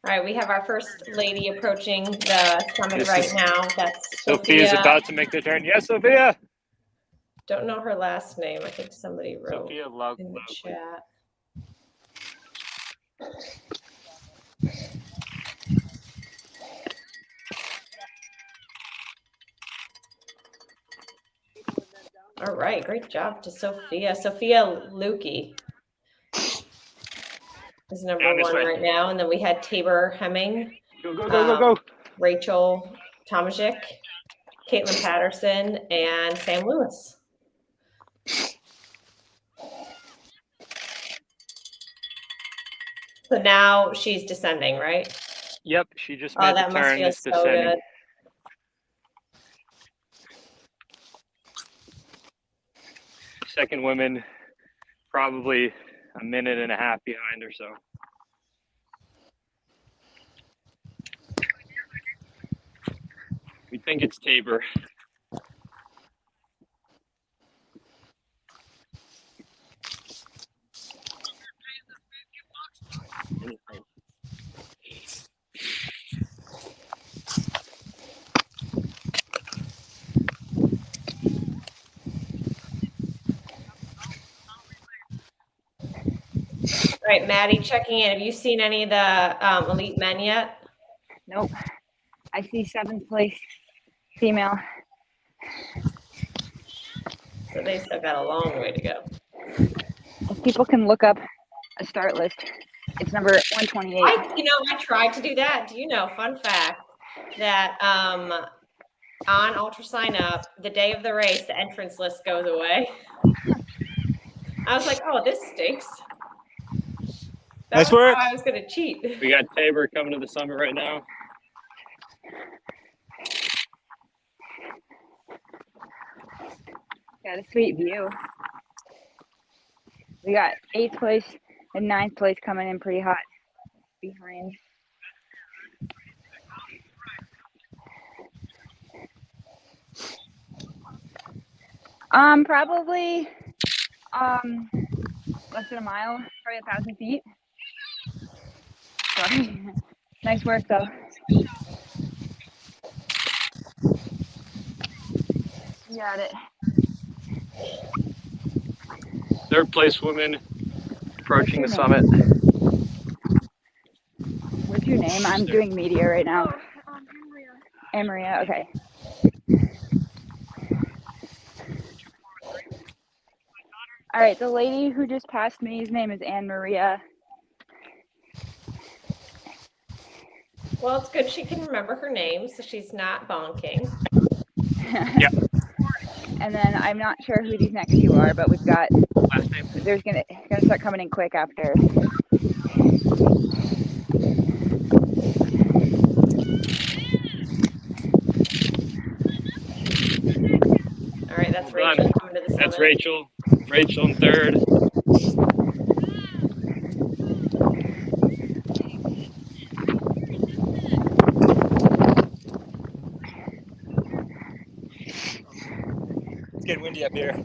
All right, we have our first lady approaching the summit right now. That's Sophia's Sophia. about to make the turn. Yes, Sophia. Don't know her last name. I think somebody wrote Sophia in the chat. All right, great job to Sophia. Sophia Lukey is number one right now. And then we had Tabor Hemming. Go. Rachel Tomaszek, Caitlin Patterson, and Sam Lewis. So now she's descending, right? Yep, she just made the that must turn. feel It's so descending. good. Second woman, probably a minute and a half behind or so. We think it's Tabor. All right, Maddie checking in. Have you seen any of the elite men yet? Nope. I see 7th place female. So they still got a long way to go. If people can look up a start list, it's number 128. I tried to do that. Do you know, fun fact, that on Ultra Sign Up, the day of the race, the entrance list goes away. I was like, oh, this stinks. Nice work. I was going to cheat. We got Tabor coming to the summit right now. Got a sweet view. We got 8th place and 9th place coming in pretty hot behind. Probably less than a mile, probably 1,000 feet. Sorry. Nice work though. You got it. 3rd place woman approaching the summit. What's your name? I'm doing media right now. Maria. Okay. All right, the lady who just passed me, his name is Anne Maria. Well, it's good she can remember her name, so she's not bonking. Yep. And then I'm not sure who these next few are, but we've got. Last name? There's gonna start coming in quick after. All right, that's Rachel coming to the summit. That's Rachel. Rachel in 3rd. It's getting windy up here.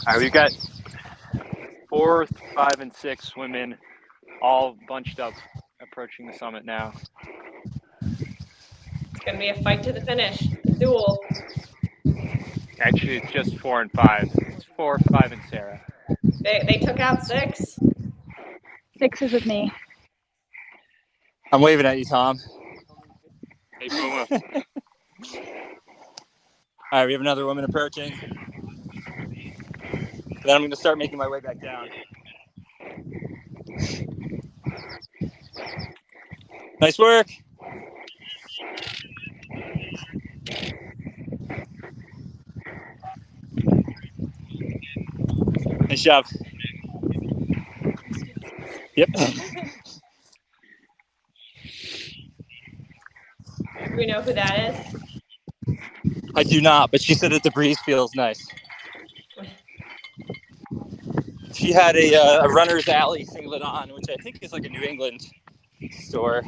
All right, we've got 4th, 5, and 6 women all bunched up approaching the summit now. It's going to be a fight to the finish. A duel. Actually, it's just 4 and 5. It's 4, 5, and Sarah. They took out 6. 6 is with me. I'm waving at you, Tom. Hey, Puma. All right, we have another woman approaching. Then I'm going to start making my way back down. Nice work. Nice job. Yep. Do we know who that is? I do not, but she said that the breeze feels nice. She had a runner's alley singlet on, which I think is like a New England store.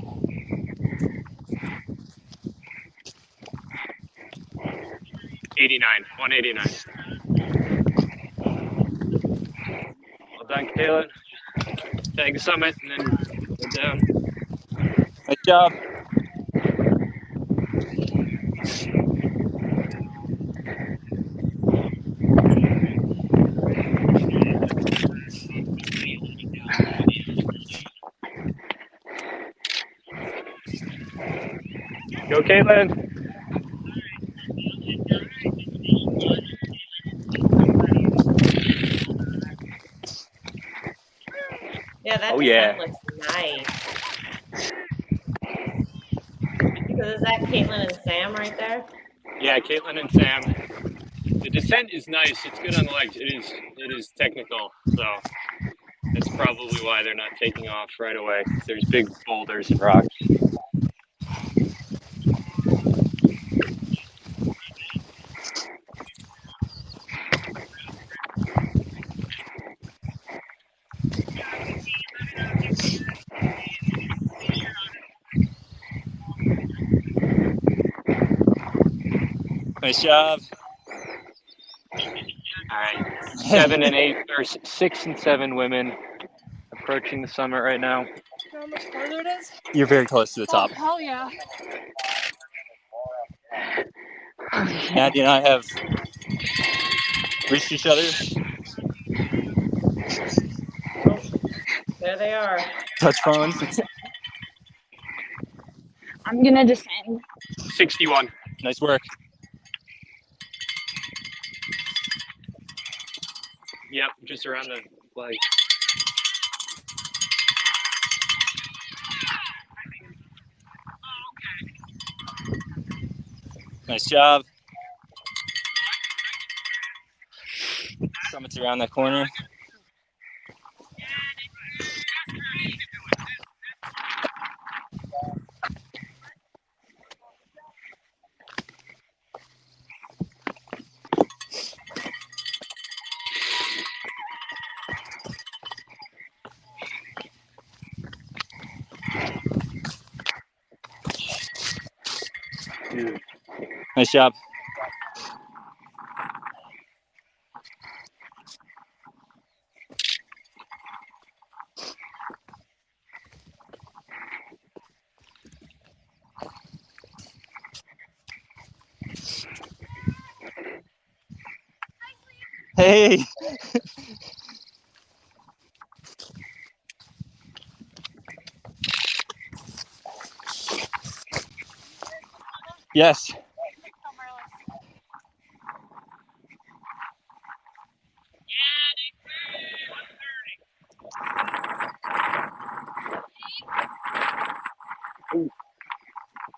$189. Well done, Kayla. Tag the summit and then go down. Nice job. Go, Caitlin. Yeah, that looks nice. Because is that Caitlin and Sam right there? Yeah, Caitlin and Sam. The descent is nice. It's good on the legs. It is technical, so that's probably why they're not taking off right away. There's big boulders and rocks. Nice job. All right, 7 and 8, or 6 and 7 women approaching the summit right now. You know how much farther it is? You're very close to the top. Oh, hell yeah. Andy and I have reached each other. There they are. Touch phones. I'm gonna descend. 61. Nice work. Yep, just around the flag. Nice job. Summit's around that corner. Nice job. Hey. Yes.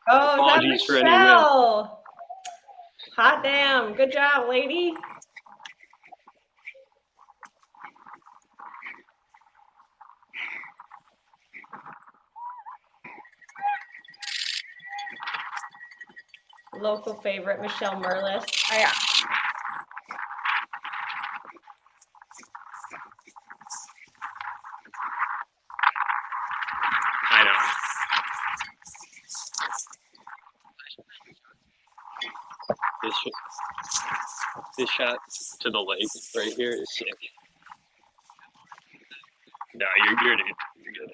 Oh, Apologies is for that any wind. Michelle? Hot damn. Good job, lady. Local favorite, Michelle Merlis. Oh, yeah. I know. This shot to the lake right here is sick. No, you're good. You're good.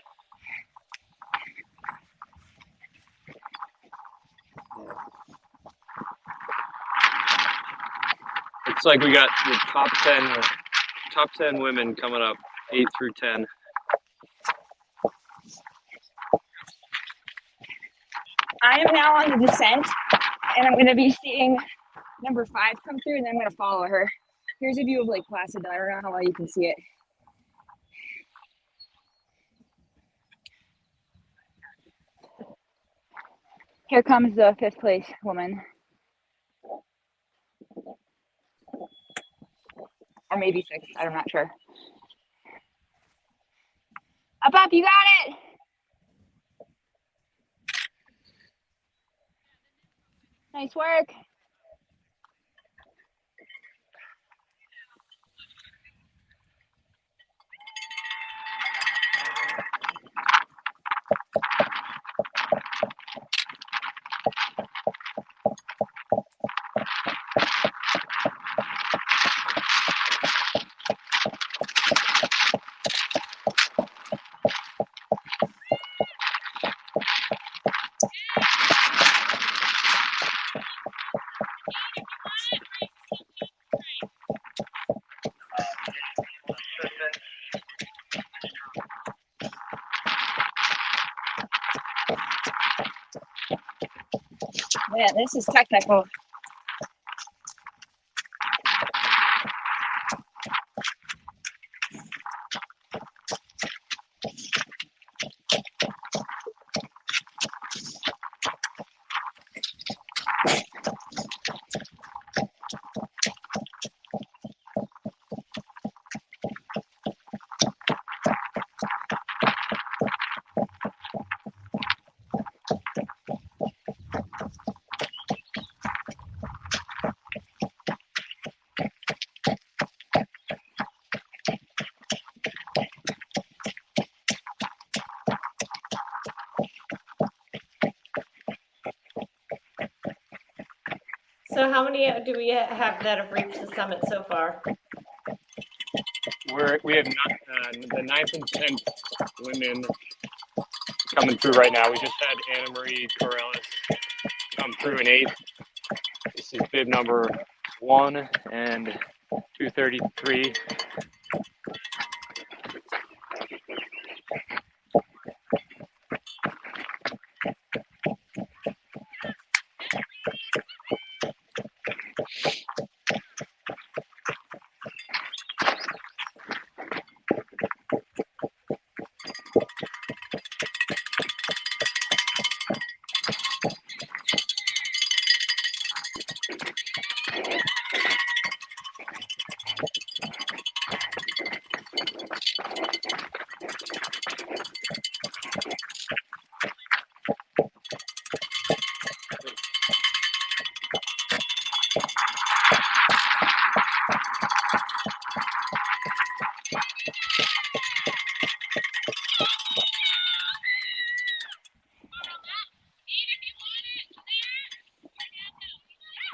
It's like we got the top 10 women coming up, 8 through 10. I am now on the descent, and I'm gonna be seeing number 5 come through, and then I'm gonna follow her. Here's a view of Lake Placid. I don't know how well you can see it. Here comes the 5th place woman. Or maybe 6th, I'm not sure. Up, you got it! Nice work. Man, this is technical. how many do we have that have reached the summit so far? We have the 9th and 10th women coming through right now. We just had Anna Marie Corrales come through in 8th. This is bib number 1 and 233.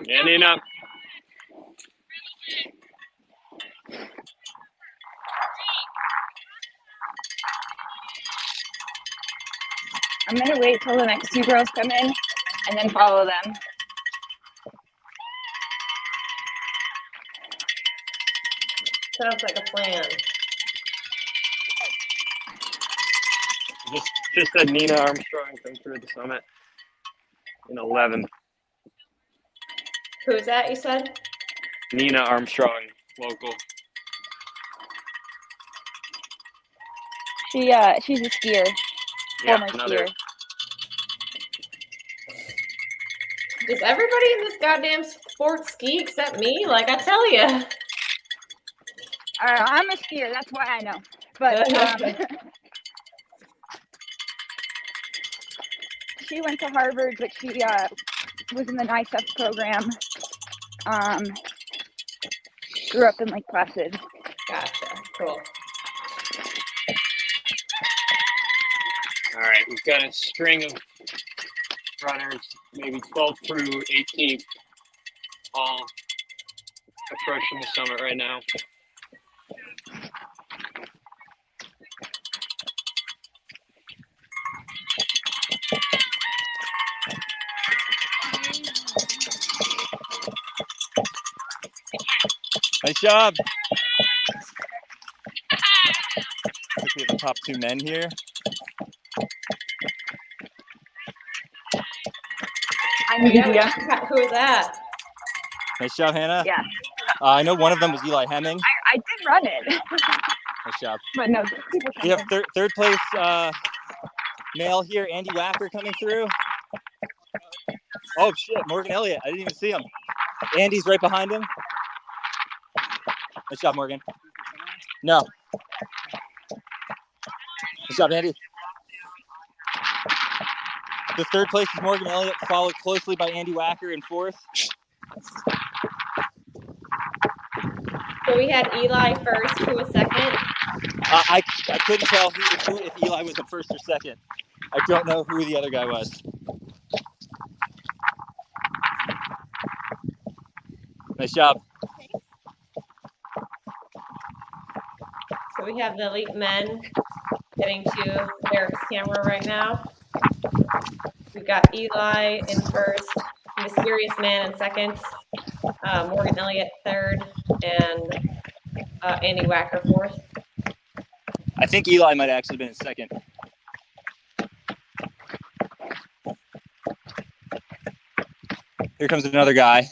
Standing up. I'm gonna wait till the next 2 girls come in and then follow them. Sounds like a plan. Just had Nina Armstrong come through the summit in 11th. Who's that, you said? Nina Armstrong, local. She's a skier, former skier. Does everybody in this goddamn sport ski except me? Like, I tell you. I'm a skier, that's why I know. But she went to Harvard, but she was in the NICEF program. Grew up in Lake Placid. Gotcha. Cool. All right, we've got a string of runners, maybe 12th through 18th, all approaching the summit right now. Nice job. I think we have the top 2 men here. Who is that? Nice job, Hannah. Yeah. I know one of them was Eli Hemming. I did run it. Nice job. But no, We have third place male here, Andy Wacker coming through. Oh shit, Morgan Elliott. I didn't even see him. Andy's right behind him. Nice job, Morgan. No. Nice job, Andy. The third place is Morgan Elliott, followed closely by Andy Wacker in 4th. So we had Eli first. Who was second? I couldn't tell if Eli was the first or second. I don't know who the other guy was. Nice job. So we have the elite men getting to Eric's camera right now. We've got Eli in first, Mysterious Man in second, Morgan Elliott third, and Andy Wacker fourth. I think Eli might have actually been in second. Here comes another guy.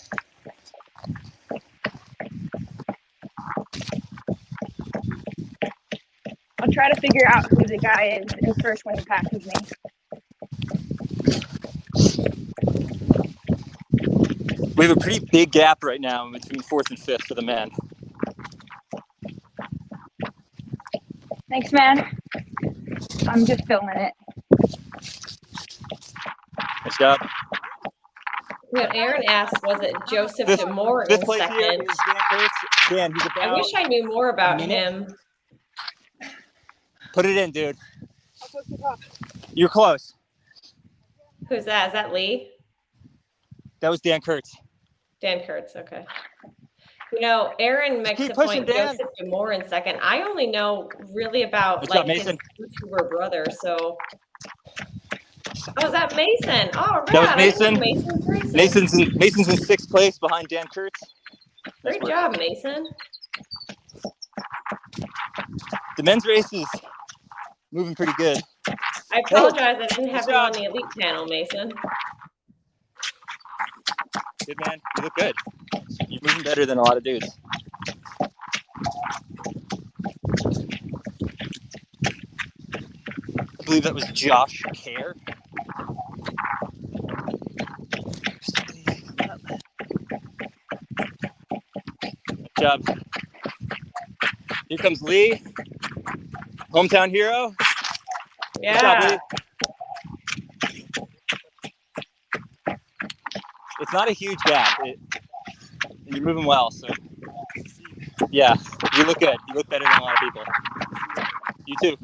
I'll try to figure out who the guy is in first when he passes me. We have a pretty big gap right now between 4th and 5th for the men. Thanks, man. I'm just filming it. Nice job. What Aaron asked, was it Joseph Fifth DeMore in place second? here is Dan Kurtz. Dan, he's about... I wish I knew more about him. Put it in, dude. You're close. Who's that? Is that Lee? That was Dan Kurtz. Dan Kurtz, okay. You know, Aaron makes a point. Joseph DeMore in second. I only know really about like his YouTuber brother. So, oh, is that Mason? Oh, that was Mason. Mason's in 6th place behind Dan Kurtz. Great job, Mason. The men's race is moving pretty good. I apologize, I didn't have you on the elite panel, Mason. Good, man. You look good. You're moving better than a lot of dudes. I believe that was Josh Kerr. Good job. Here comes Lee, hometown hero. Yeah. Good job, Lee. It's not a huge gap. You're moving well, so yeah, you look good. You look better than a lot of people. You too.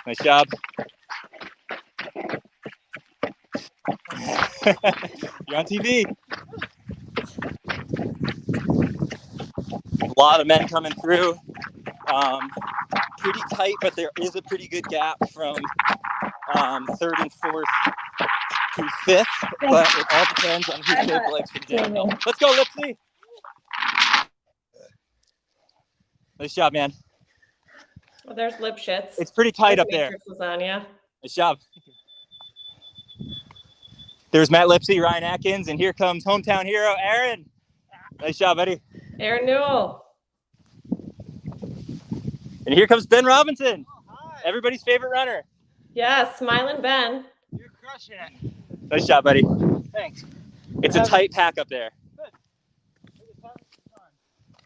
Nice job. You're on TV. A lot of men coming through. Pretty tight, but there is a pretty good gap from 3rd and 4th to 5th, but it all depends on who saved the legs from downhill. Let's go, Lipsy. Nice job, man. Well, there's Lipschitz. It's pretty tight up there. Lasagna. Nice job. There's Matt Lipsy, Ryan Atkins, and here comes hometown hero, Aaron. Nice job, buddy. Aaron Newell. And here comes Ben Robinson, everybody's favorite runner. Yeah, smiling Ben. You're crushing it. Nice job, buddy. Thanks. It's a tight pack up there.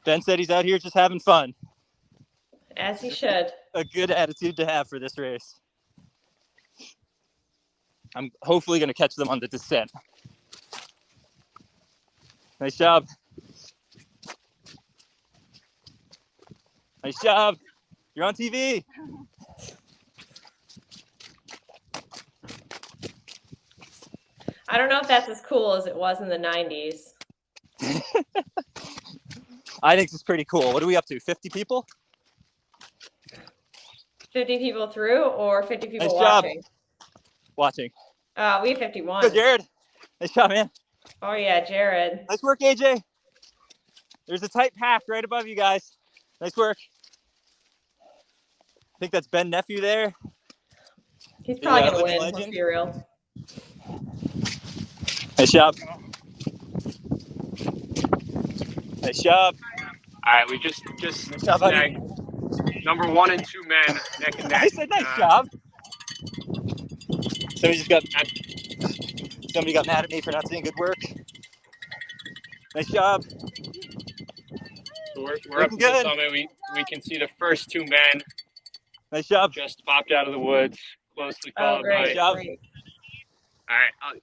Ben said he's out here just having fun. As he should. A good attitude to have for this race. I'm hopefully going to catch them on the descent. Nice job. Nice job. You're on TV. I don't know if that's as cool as it was in the 90s. I think it's pretty cool. What are we up to? 50 people? 50 people through or 50 people nice watching? Job. Watching. We have 51. Good, Jared. Nice job, man. Oh, yeah, Jared. Nice work, AJ. There's a tight pack right above you guys. Nice work. I think that's Ben Nephew there. He's probably going to win. Let's be real. Nice job. Nice job. All right, we just nice job, snagged number 1 and 2 men neck and neck. I said nice job. Somebody got mad at me for not saying good work. Nice job. So we're up to the summit. We can see the first 2 men. Nice job. Just popped out of the woods, closely followed by. Nice job. All right.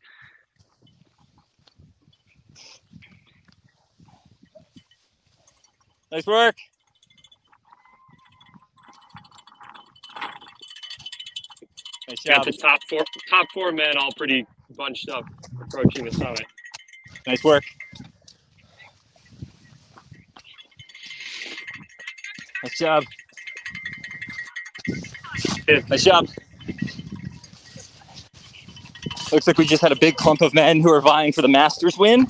Nice work. Nice job. Got the top four men all pretty bunched up approaching the summit. Nice work. Nice job. Nice job. Looks like we just had a big clump of men who are vying for the Masters win.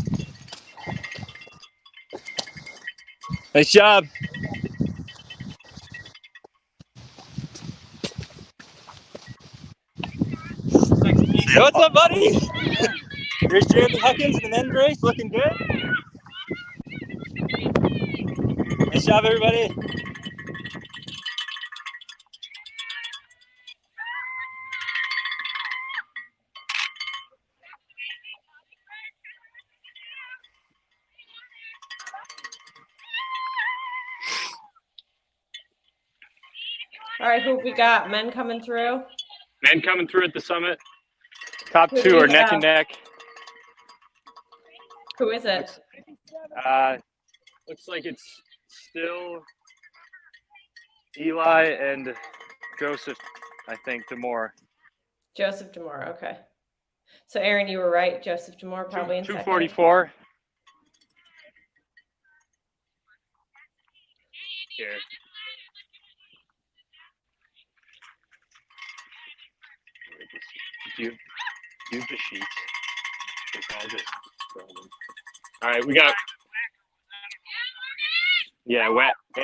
Nice job. Hey, what's up, buddy? Here's Jeremy Huckins in the men's race, looking good. Nice job, everybody. All right, who we got? Men coming through? Men coming through at the summit. Top 2 are neck and neck. Who is it? Looks like it's still Eli and Joseph I think, Demore. Joseph Demore. Okay. So Aaron, you were right. Joseph Demore probably in second. 244. Here. Do you use the sheets? All right, we got. Yeah,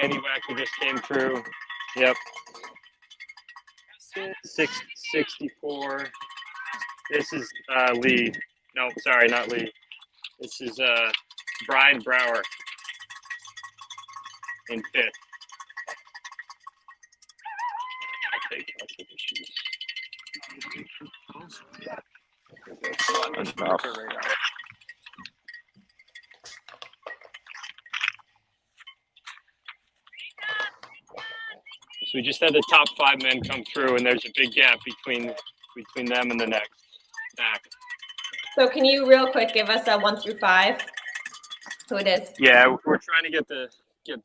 Andy Wacker just came through. Yep. 664. This is Lee. No, sorry, not Lee. This is Brian Brower in fifth. I'll take the sheets. Enough. So we just had the top 5 men come through, and there's a big gap between them and the next back. So can you real quick give us a 1 through 5? Who it is? Yeah, we're trying to get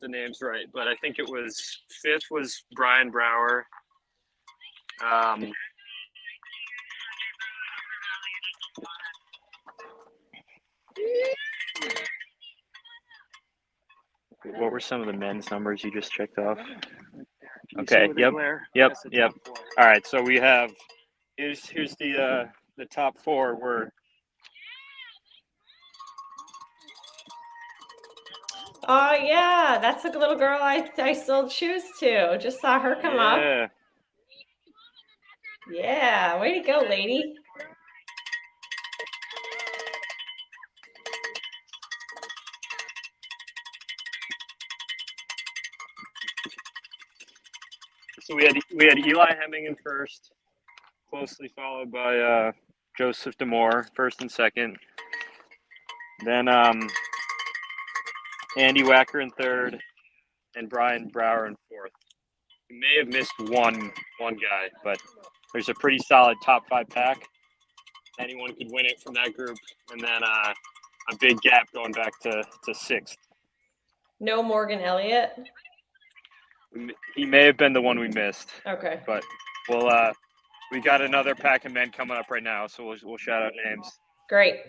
the names right, but I think it was fifth was Brian Brower. What were some of the men's numbers you just checked off? Okay. Yep. All right. So we have here's the top 4. We're Oh yeah, that's a little girl I sold shoes to. Just saw her come up. Yeah, way to go, lady. So we had Eli Hemming in first, closely followed by Joseph Demore, first and second. Then Andy Wacker in third, and Brian Brower in fourth. We may have missed one guy, but there's a pretty solid top 5 pack. Anyone could win it from that group, and then a big gap going back to 6th. No Morgan Elliott. He may have been the one we missed. Okay. But we got another pack of men coming up right now, so we'll shout out names. Great.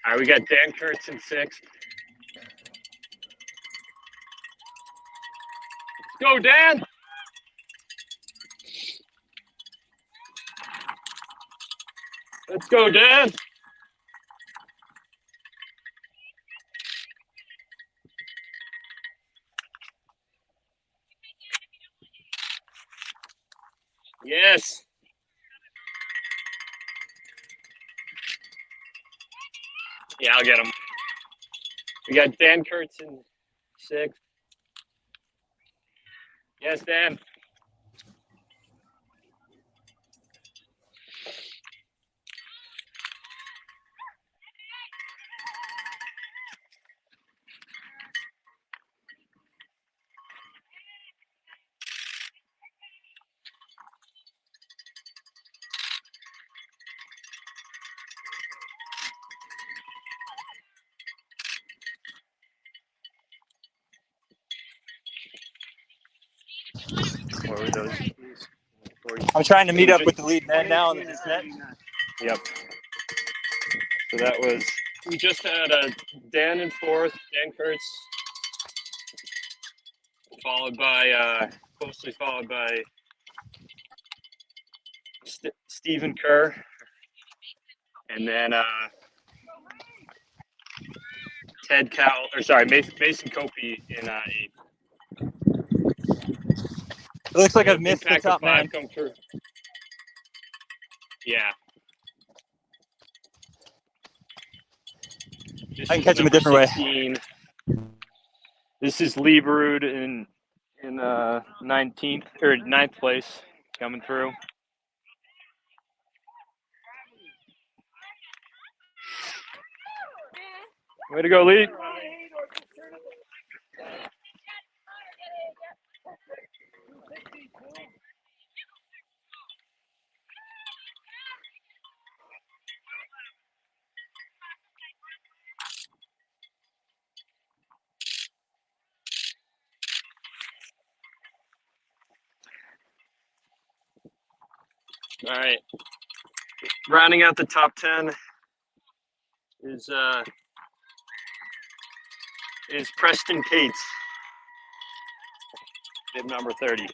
All right, we got Dan Kurtz in 6th. Let's go, Dan! Let's go, Dan! Yes! Yeah, I'll get him. We got Dan Kurtz in 6th. Yes, Dan. What were those? I'm trying to meet up with the lead man now in the net. Yep. So that was, we just had Dan in 4th, Dan Kurtz, closely followed by Stephen Kerr, and then Mason Copey in 8th. It looks like I've missed the top 5 man. come through. Yeah. I can catch him a different 16. This is Lee Brood in 19th or 9th place coming through. Way to go, Lee. All right. Rounding out the top 10 is Preston Cates, bib number 30.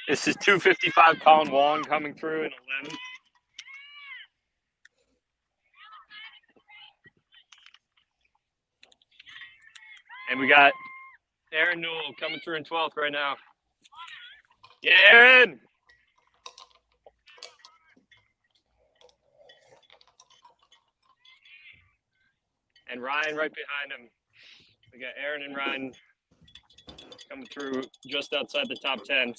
This is 255 Colin Wong coming through in 11. And we got Aaron Newell coming through in 12th right now. Yeah, Aaron! And Ryan right behind him. We got Aaron and Ryan coming through just outside the top 10.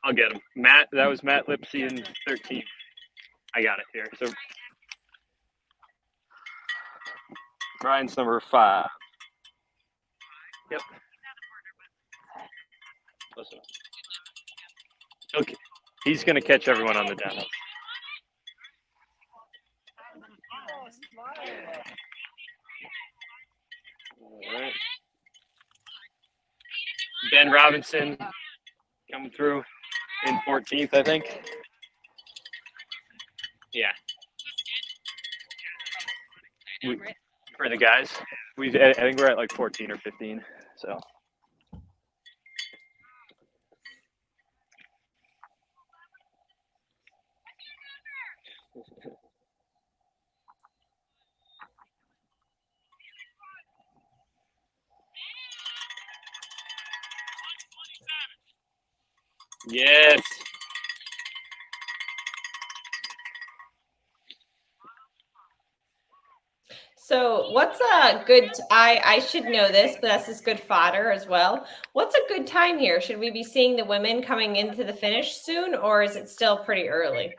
I'll get him. Matt, that was Matt Lipsy in 13. I got it here. So Ryan's number 5. Yep. Listen. Okay. He's going to catch everyone on the downhill. All right. Ben Robinson coming through in 14th, I think. Yeah. For the guys, I think we're at like 14 or 15. So. Yes. So what's a good, I should know this, but this is good fodder as well. What's a good time here? Should we be seeing the women coming into the finish soon, or is it still pretty early?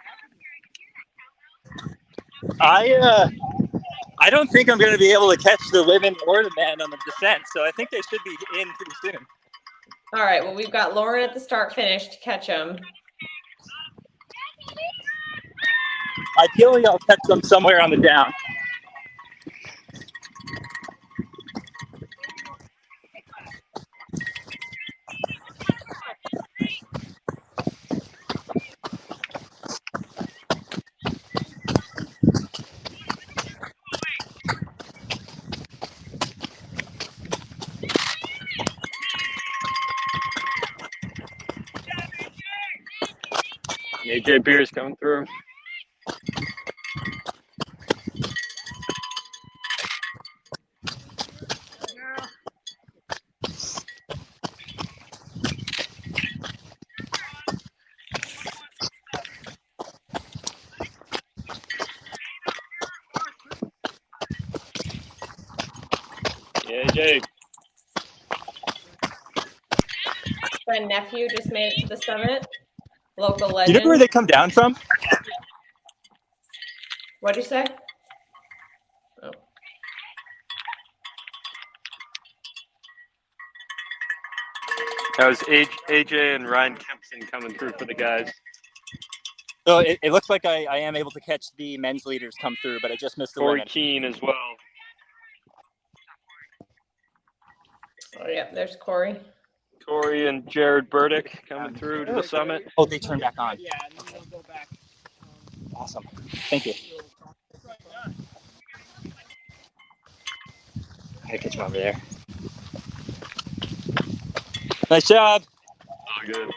I don't think I'm going to be able to catch the women or the men on the descent, so I think they should be in pretty soon. All right, well, we've got Lauren at the start finish to catch them. Ideally, I'll catch them somewhere on the down. AJ Beers coming through. Yeah, AJ. My nephew just made it to the summit. Local Do legend. you know where they come down from? What'd you say? Oh. That was AJ and Ryan Kempson coming through for the guys. So it looks like I am able to catch the men's leaders come through, but I just missed the Corey women. Keene as well. Oh, yeah, there's Corey. Corey and Jared Burdick coming through to the summit. Oh, they turned back on. Yeah, and then they'll go back. Awesome. Thank you. I catch him over there. Nice job. Oh, good.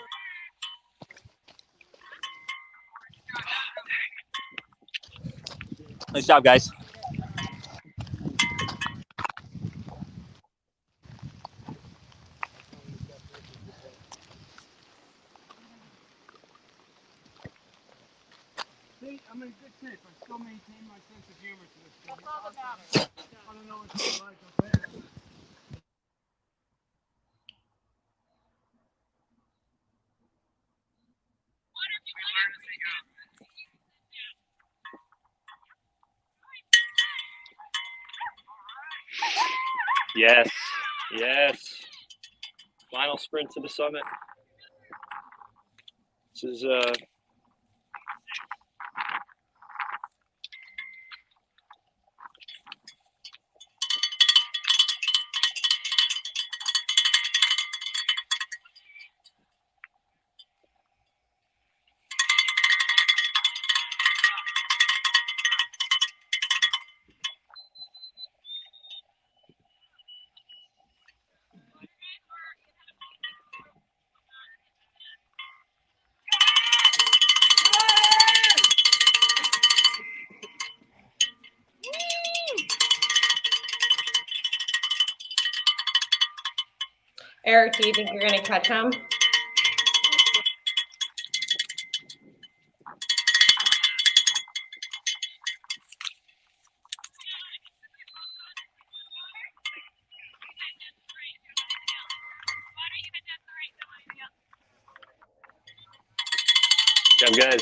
Nice job, guys. I'm in good shape. I still maintain my sense of humor to this thing. That's all that matters. I don't know what it's like. Yes, yes. Final sprint to the summit. This is Eric, do you think you're going to catch him? good job, guys.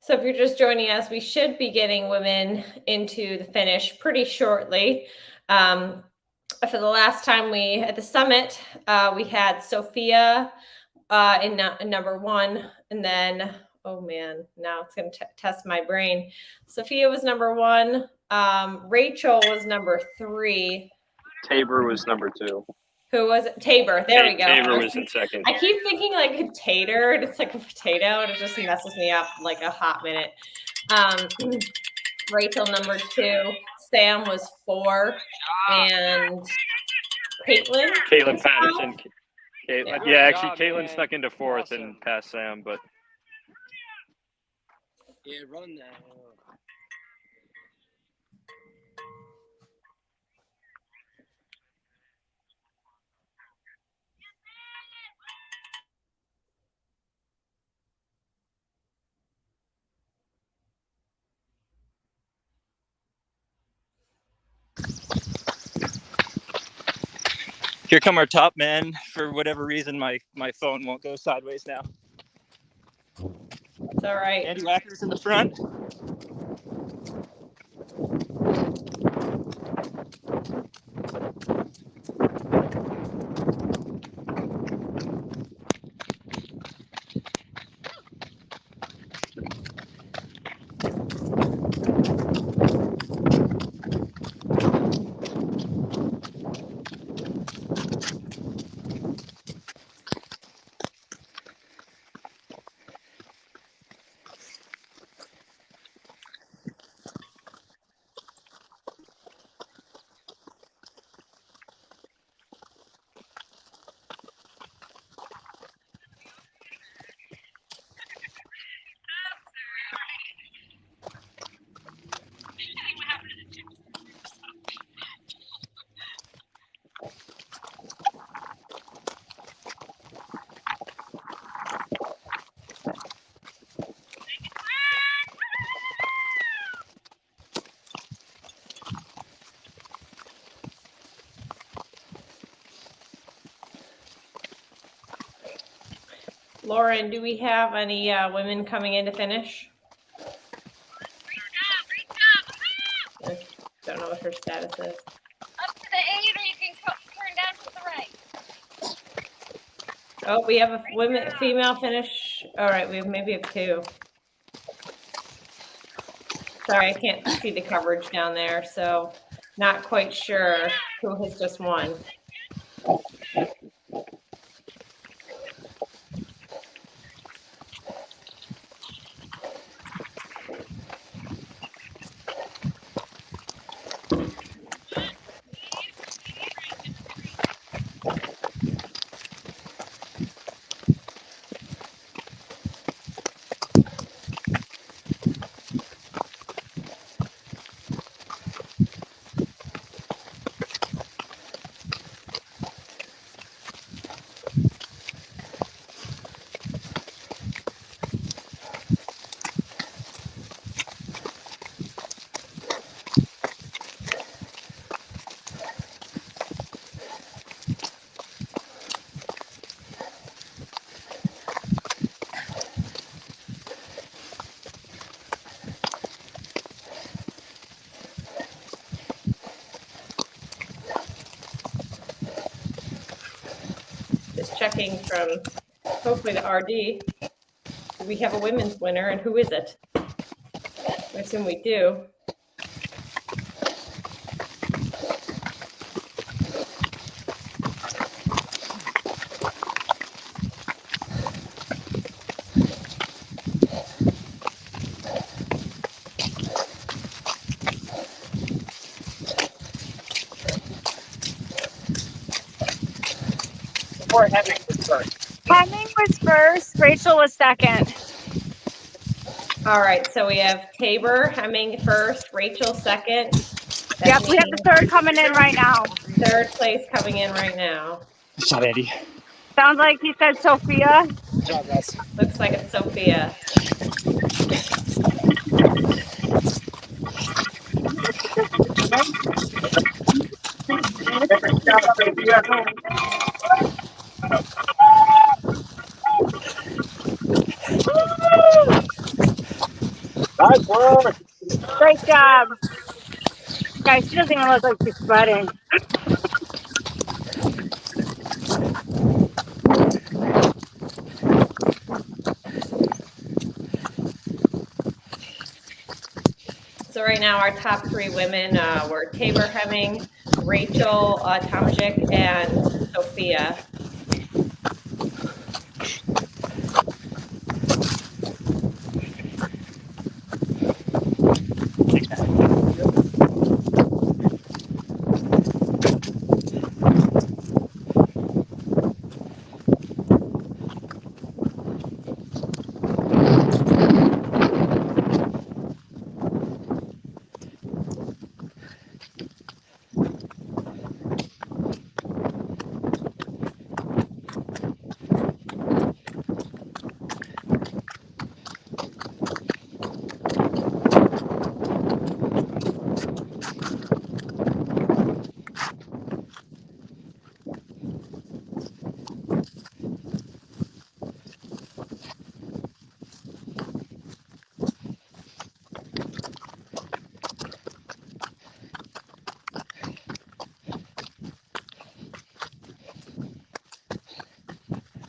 So if you're just joining us, we should be getting women into the finish pretty shortly. For the last time at the summit, we had Sophia in number 1, and then, oh man, now it's going to test my brain. Sophia was number 1. Rachel was number 3. Tabor was number 2. Who was it? Tabor. There we go. Tabor was in second. I keep thinking like a tater, and it's like a potato, and it just messes me up like a hot minute. Rachel number 2. Sam was 4, and Caitlin Patterson. Yeah, actually, Caitlin snuck into 4th and passed Sam, but Yeah, run that. Here come our top men. For whatever reason, my phone won't go sideways now. It's all right. Andy Wacker's in the front. Lauren, do we have any women coming in to finish? I don't know what her status is. Up to the 8, or you can turn down to the right. Oh, we have a female finish. All right, maybe have 2. Sorry, I can't see the coverage down there, so not quite sure who has just won. Just checking from hopefully the RD. Do we have a women's winner, and who is it? I assume we do. Hemming was first. Rachel was second. All right, so we have Tabor Hemming first, Rachel second. Yep, we have the third coming in right now. Third place coming in right now. Good job, Andy. Sounds like he said Sophia. Good job, guys. Looks like it's Sophia. Nice work. Great job. Guys, she doesn't even look like she's sweating. So right now our top 3 women were Tabor Hemming, Rachel Tomczyk, and Sophia.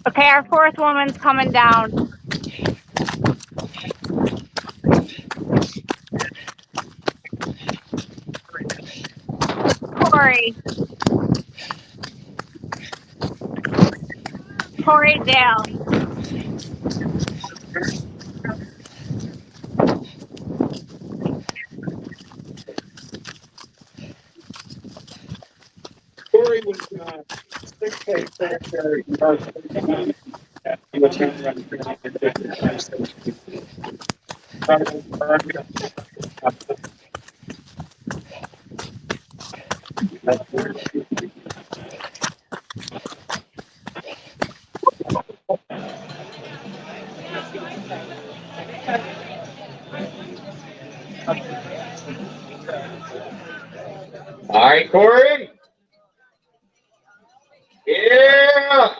Okay, our 4th woman's coming down. Corey Dale. Corey was 6th place secretary. He was trying to run All right, Corey. Yeah.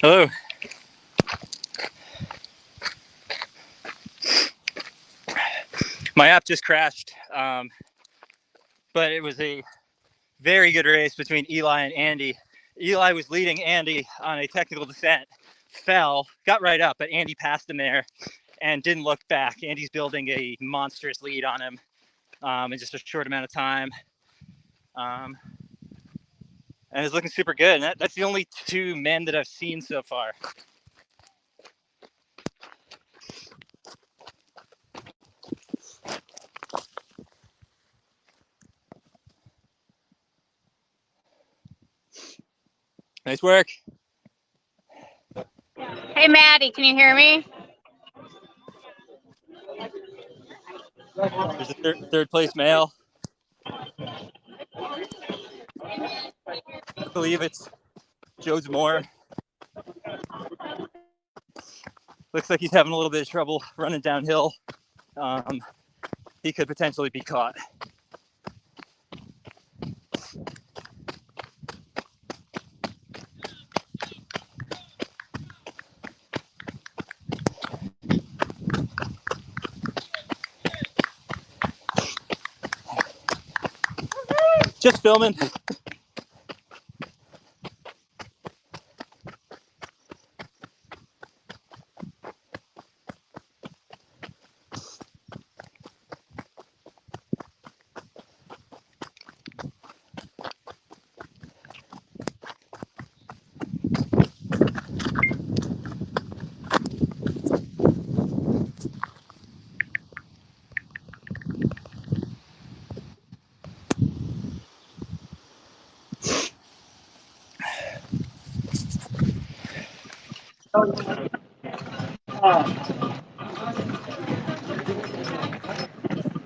Hello. My app just crashed, but it was a very good race between Eli and Andy. Eli was leading Andy on a technical descent, fell, got right up, but Andy passed him there and didn't look back. Andy's building a monstrous lead on him in just a short amount of time. And it's looking super good. And that's the only two men that I've seen so far. Nice work. Hey, Maddie, can you hear me? There's a third place male. I believe it's Joe's Moore. Looks like he's having a little bit of trouble running downhill. He could potentially be caught. Just filming.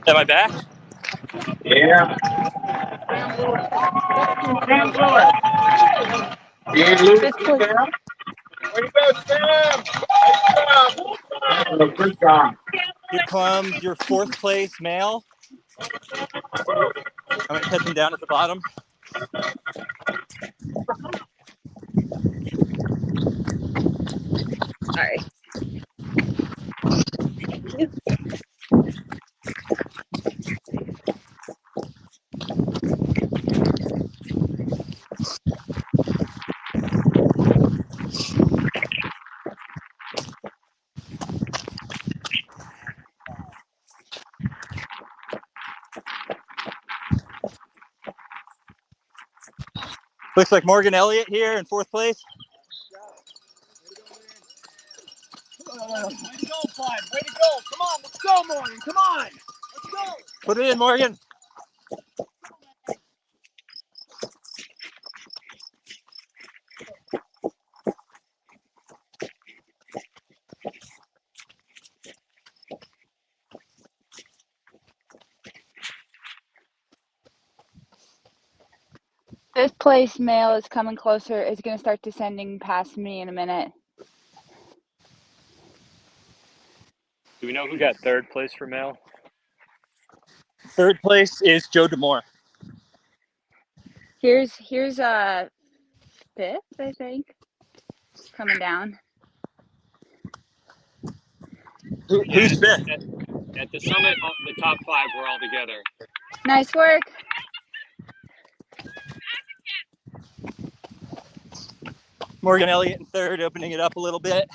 Am I back? Yeah. And Lewis is there. Way to go, Sam! Good job. Here comes your fourth place male. I'm going to catch him down at the bottom. Sorry. Looks like Morgan Elliott here in fourth place. Way to go, bud. Way to go. Come on, let's go, Morgan. Come on. Let's go. Put it in, Morgan. This place male is coming closer. Is going to start descending past me in a minute. Do we know who got third place for male? Third place is Joe Demore. Here's fifth, I think, coming down. Who's fifth? At the summit, the top 5 were all together. Nice work. Morgan Elliott in third, opening it up a little bit.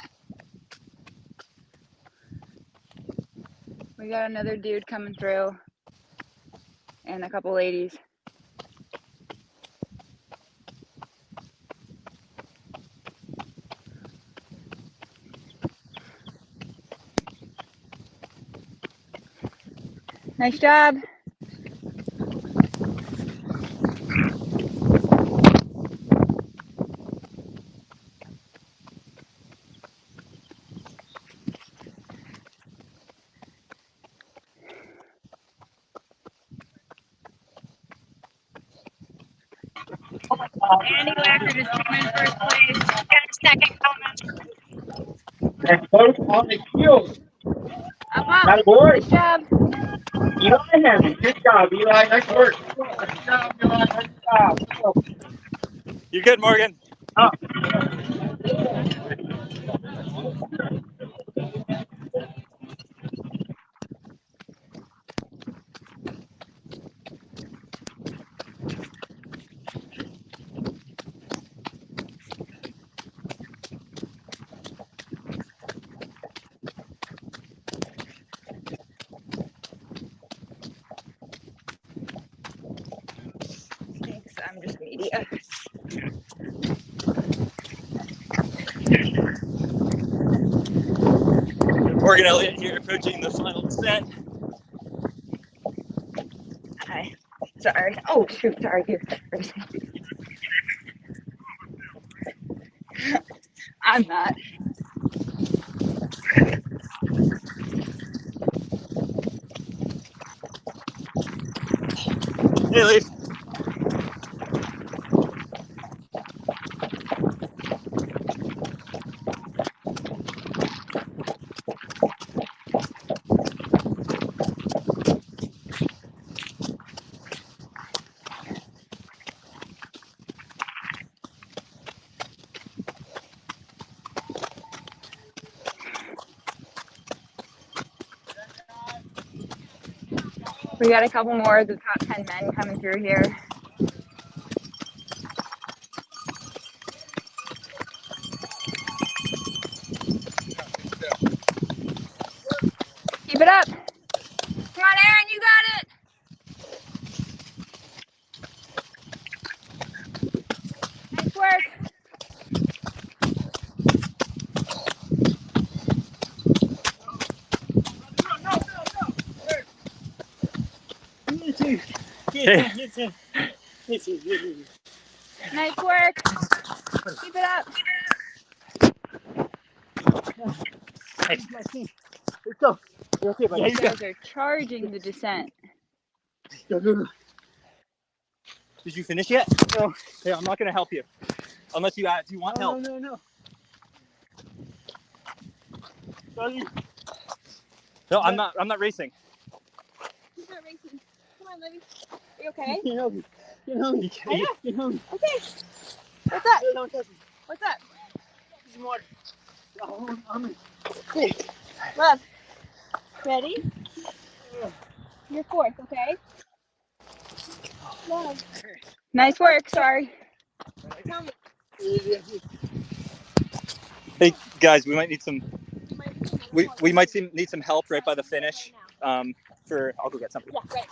We got another dude coming through and a couple ladies. Nice job. Andy Lackard is coming in first place. Got a second coming. And both on the field. Up. Nice job. Eli Henry. Good job, Eli. Nice work. Good job, Eli. Nice job. You're good, Morgan. Thanks, I'm just media. Morgan Elliott here, approaching the final descent. Hi. Sorry. Oh, shoot. Sorry, dude. I'm not. Hey, Leaf. We got a couple more of the top 10 men coming through here. Keep it up. Come on, Aaron, you got it. Nice work. Nice work. Keep it up. Let's go. Okay, buddy. These guys are charging the descent. Did you finish yet? No. Hey, I'm not going to help you. Unless you do you want help? No. No, I'm not racing. He's not racing. Come on, Libby. Are you okay? You know me. You know me. You know me. Okay. What's up? What's up? Some water. Love. Ready? You're fourth, okay? Love. Nice work, sorry. Tell me. Hey guys, we might need some. We might need some help right by the finish. I'll go get something. Yeah, right.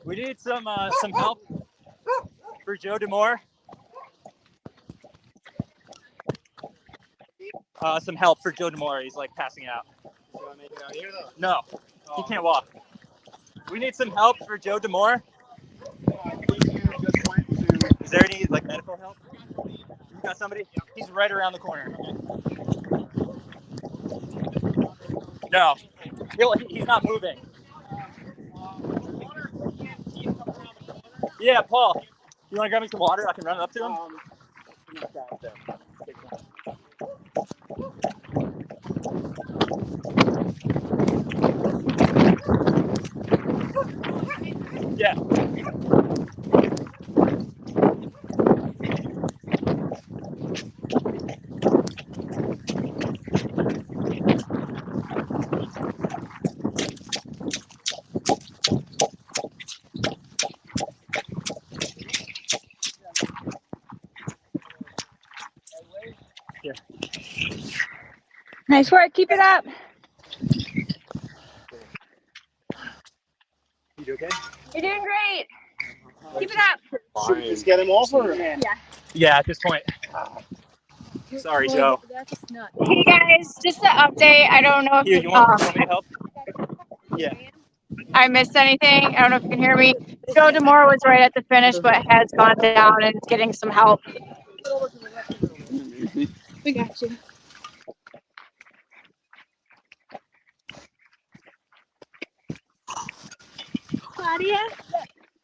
We need some help for Joe Demore. Some help for Joe Demore. He's like passing out. You want to make it out here though? No, he can't walk. We need some help for Joe Demore. Is there any like medical help? You got somebody? He's right around the corner. No, he's not moving. Yeah, Paul. You want to grab me some water? I can run it up to him. Yeah. Here. Nice work. Keep it up. You do okay? You're doing great. Keep it up. Should we just get him over? Yeah. Yeah, at this point. Sorry, Joe. Hey guys, just an update. I don't know Here, if you want me to help? Yeah. I missed anything. I don't know if you can hear me. Joe Demore was right at the finish, but has gone down and is getting some help. We got you. Claudia,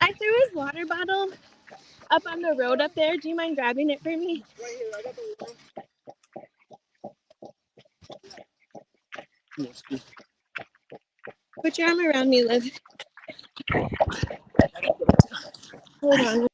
I threw his water bottle up on the road up there. Do you mind grabbing it for me? Right here, I got the Put your arm around me, Liv. Hold on.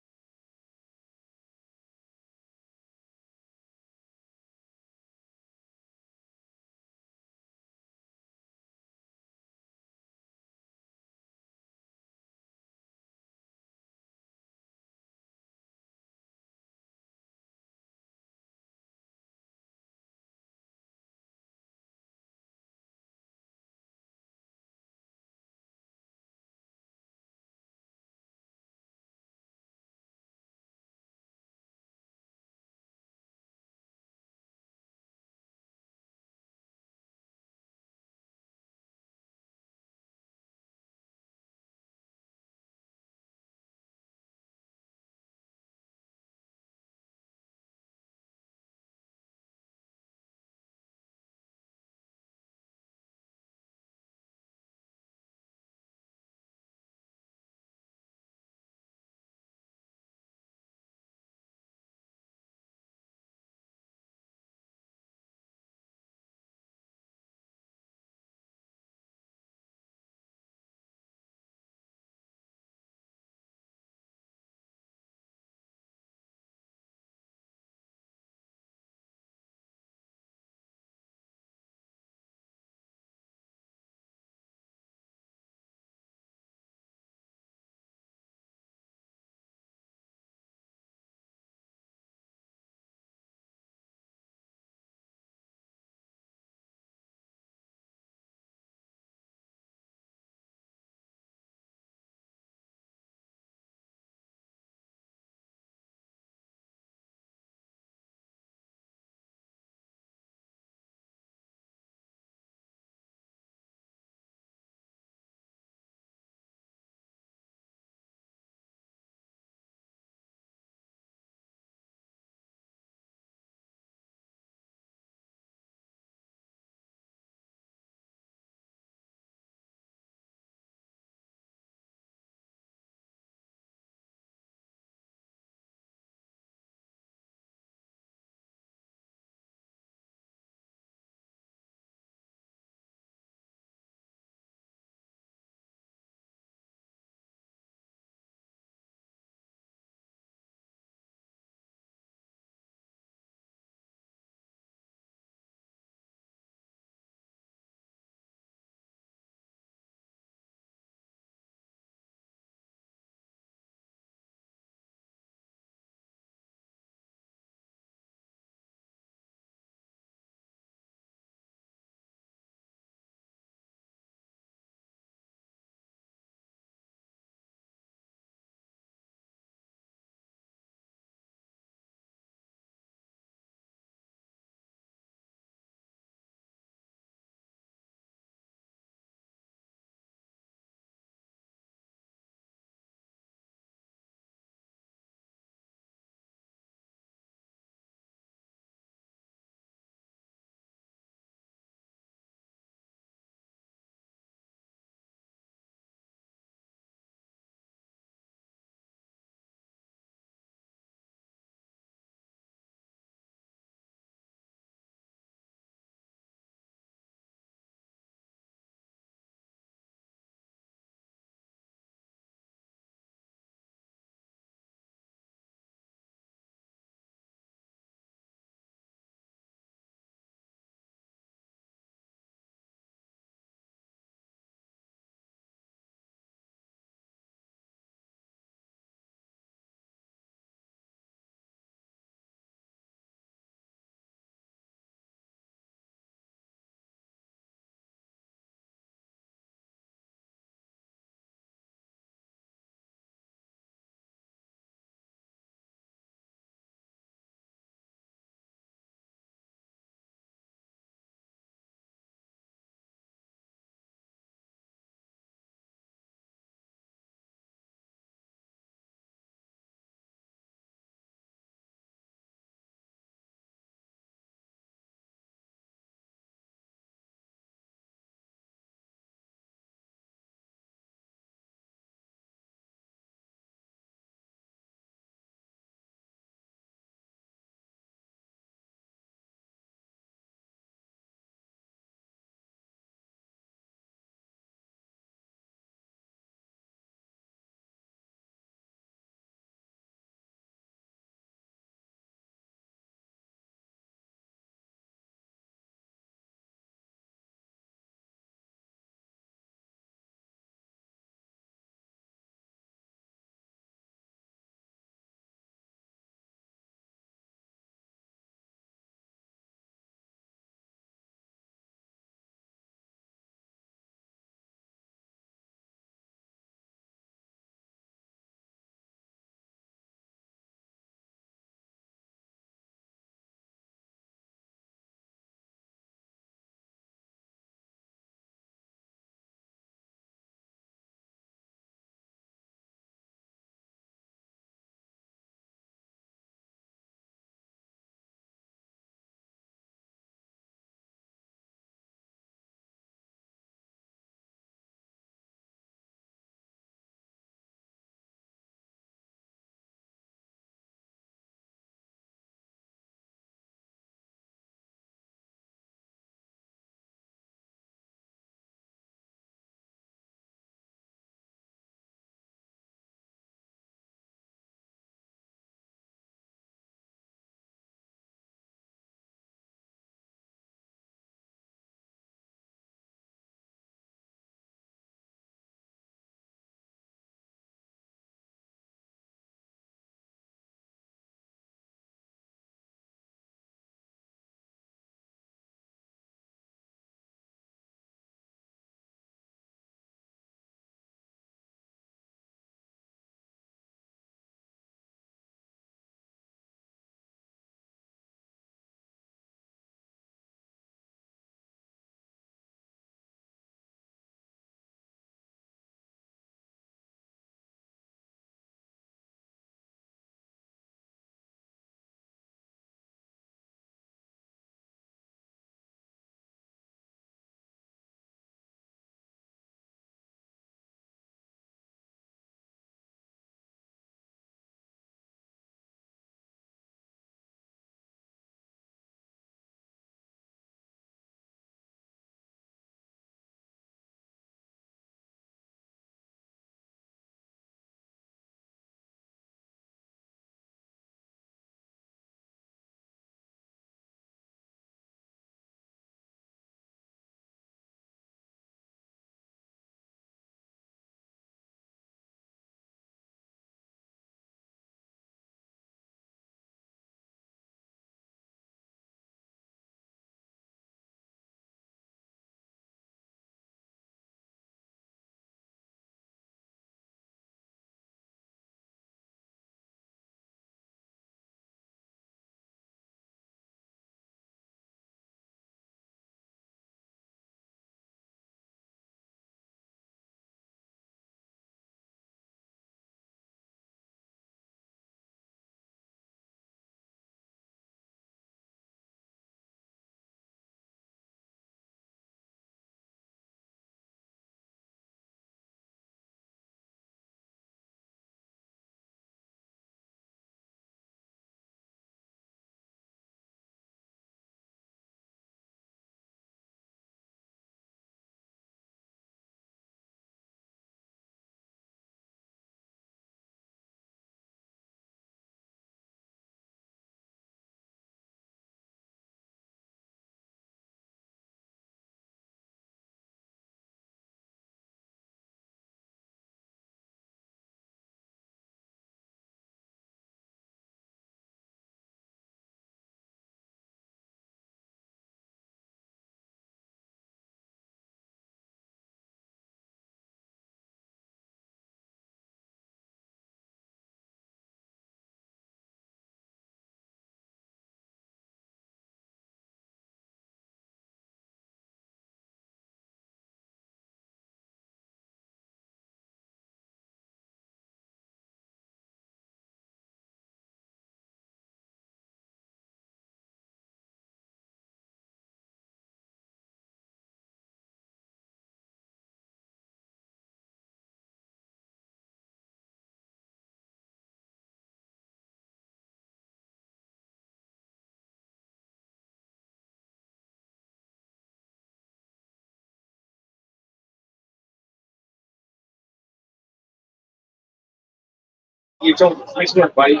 You told us. Nice work, buddy.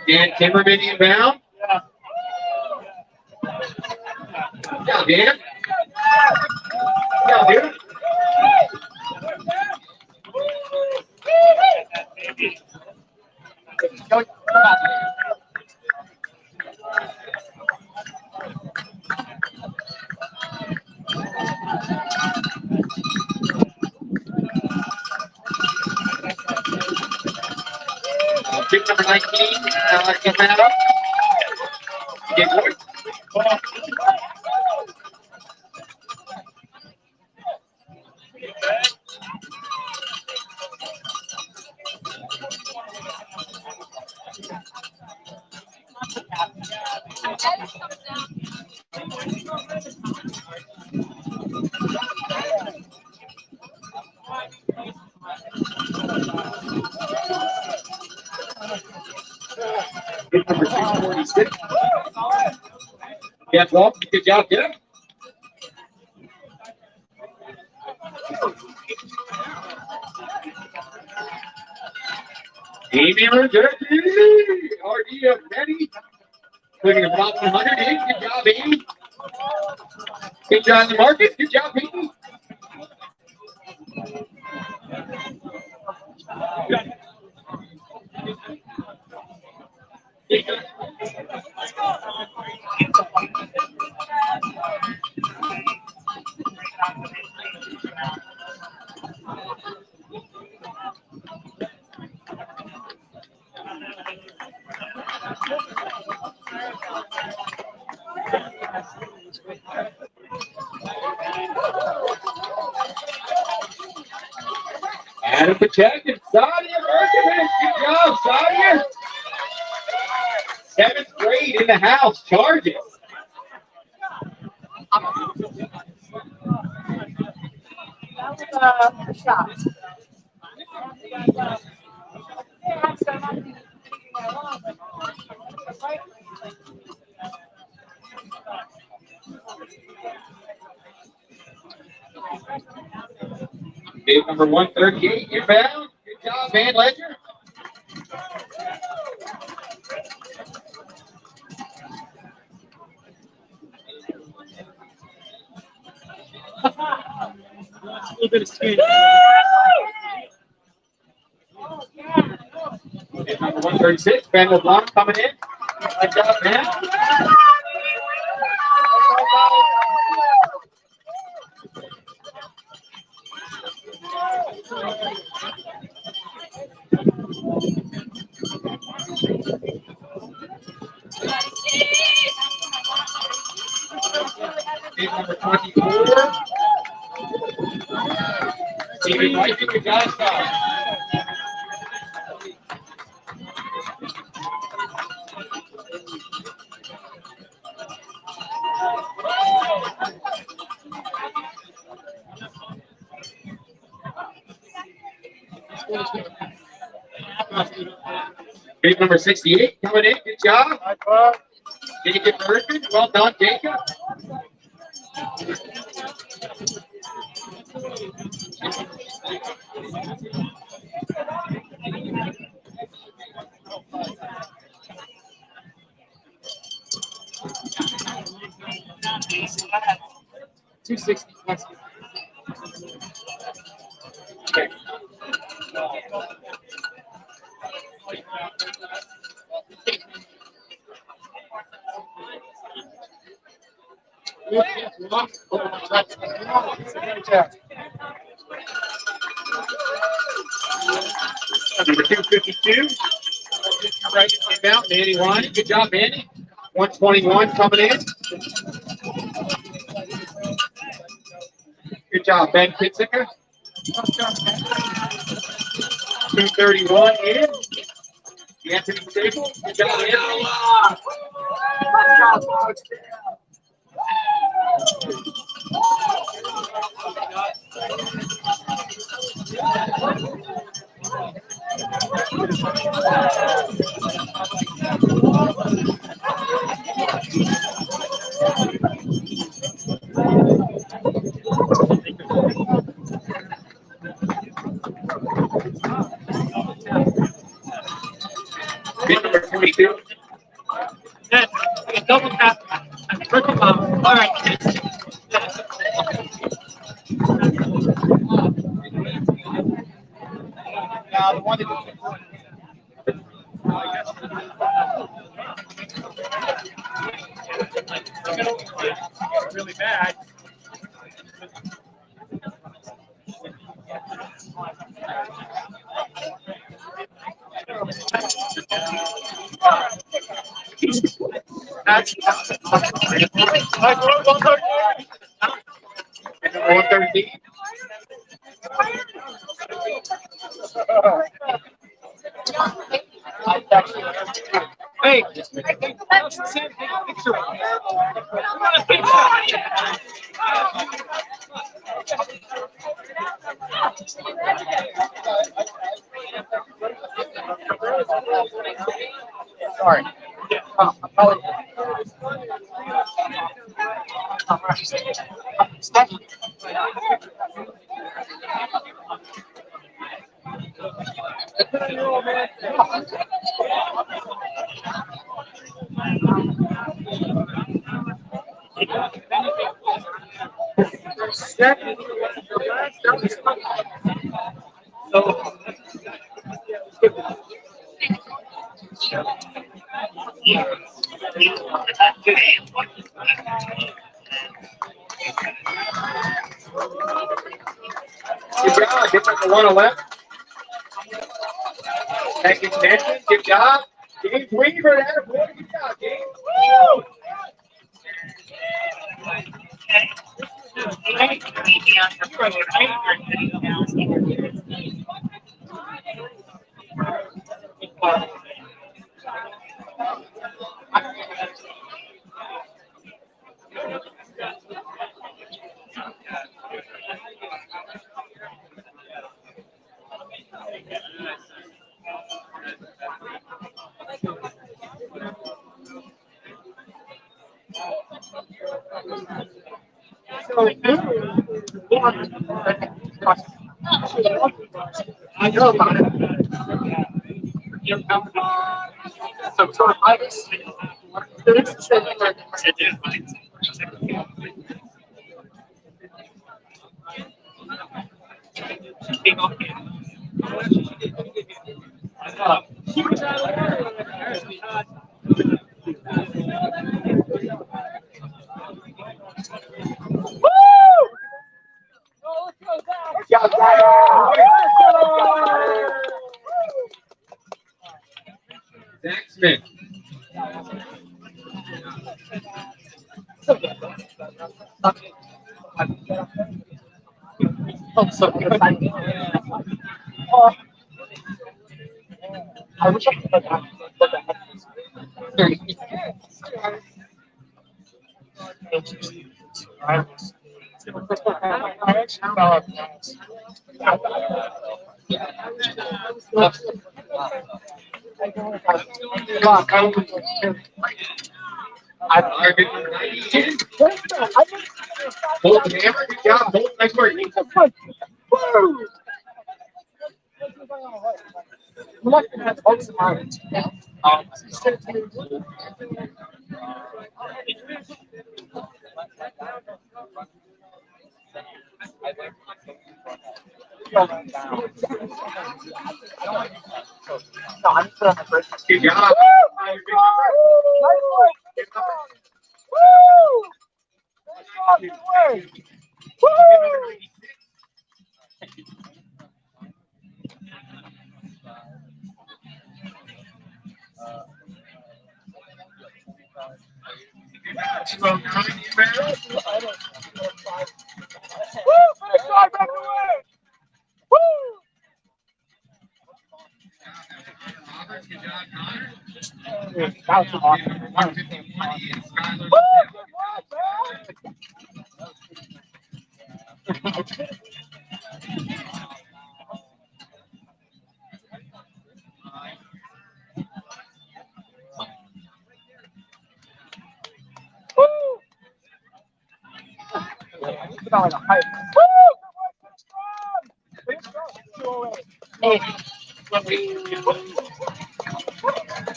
Dan Timmerman inbound. Yeah, Dan. Yeah, dude. Pick number 19, inbound. Get one. Pick number 246. Jeff Walton, good job, Jeff. Amy Jersey, RD of Ready. Putting the top 100 in. Good job, Amy. Good job, Marcus. Good job, Amy. Adam protected. Sadia Merkovich. Good job, Sadia. 7th grade in the house. Charges. A shot. Big number 138 inbound. Good job, Van Ledger. A little bit of speed. Big number 136, Ben LeBlanc coming in. Good job, man. Big number 24. Steven White, good job, Scott. Big number 68 coming in. Good job. Jacob Bergman. Well done, Jacob. $260. Okay. Number 252. Right inbound, Manny Ronnie. Good job, Manny. 121 coming in. Good job, Ben Kitzicker. 231 in. Anthony Staples. Good job, Anthony. Now the one that really bad. That's 113. Hey, sorry. Good job. Get the 111. Thank you, connection. Good job. James Weaver, that boy. Good job, James. Woo! I know about it. So I was Zach Smith. I wish I could put that. Hold the hammer. Good job. Hold. Nice work. Woo! Good job.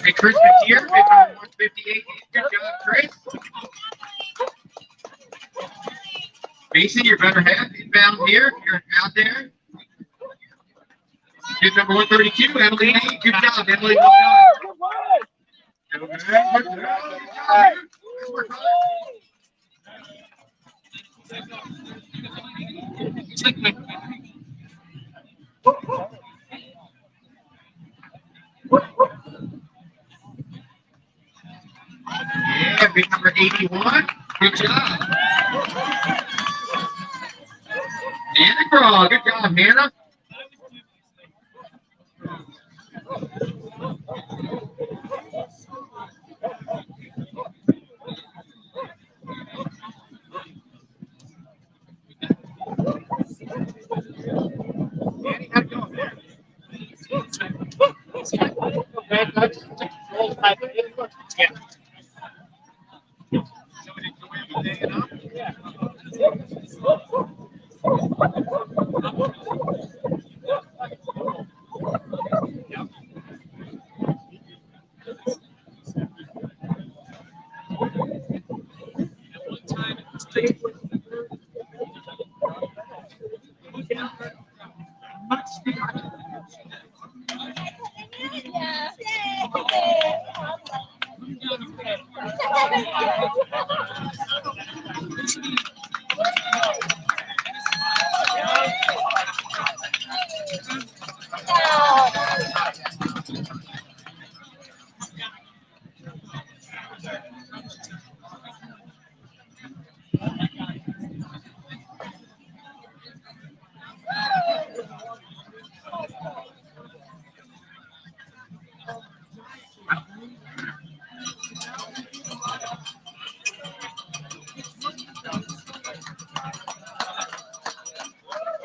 Hey, Chris here, 158. Good job, Chris. Mason, your better half inbound here. You're out there. Kid number 132, Emily. Good job, Emily. Well done. Good job. Yeah, big number 81. Good job. Hannah Craw. Good job, Hannah.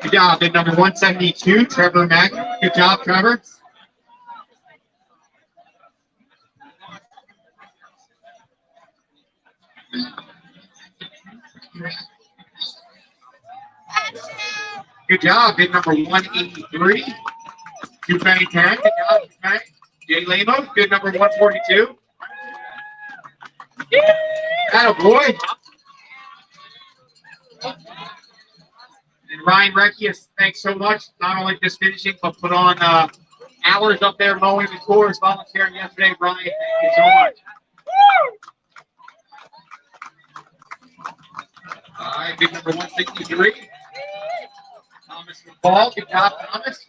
Good job, big number 172, Trevor Maggie. Good job, Trevor. Good job, big number 183, Dufang Tag. Good job, Dufang. Jay Lamo, good number 142. Attaboy. And Ryan Reckius, thanks so much. Not only just finishing, but put on hours up there mowing the course, volunteering yesterday. Ryan, thank you so much. All right, big number 163. Thomas McFall. Good job, Thomas.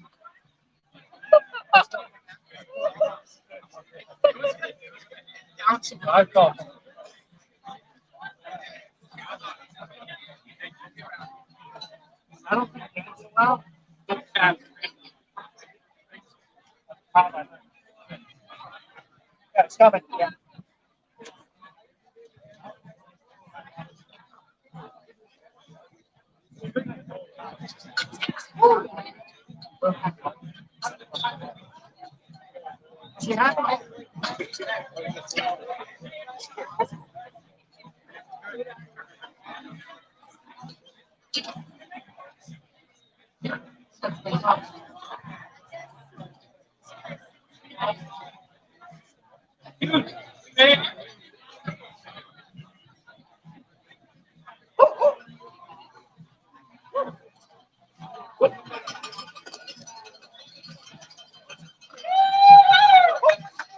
I've got. I don't think it's allowed. Yeah, it's coming. Yeah.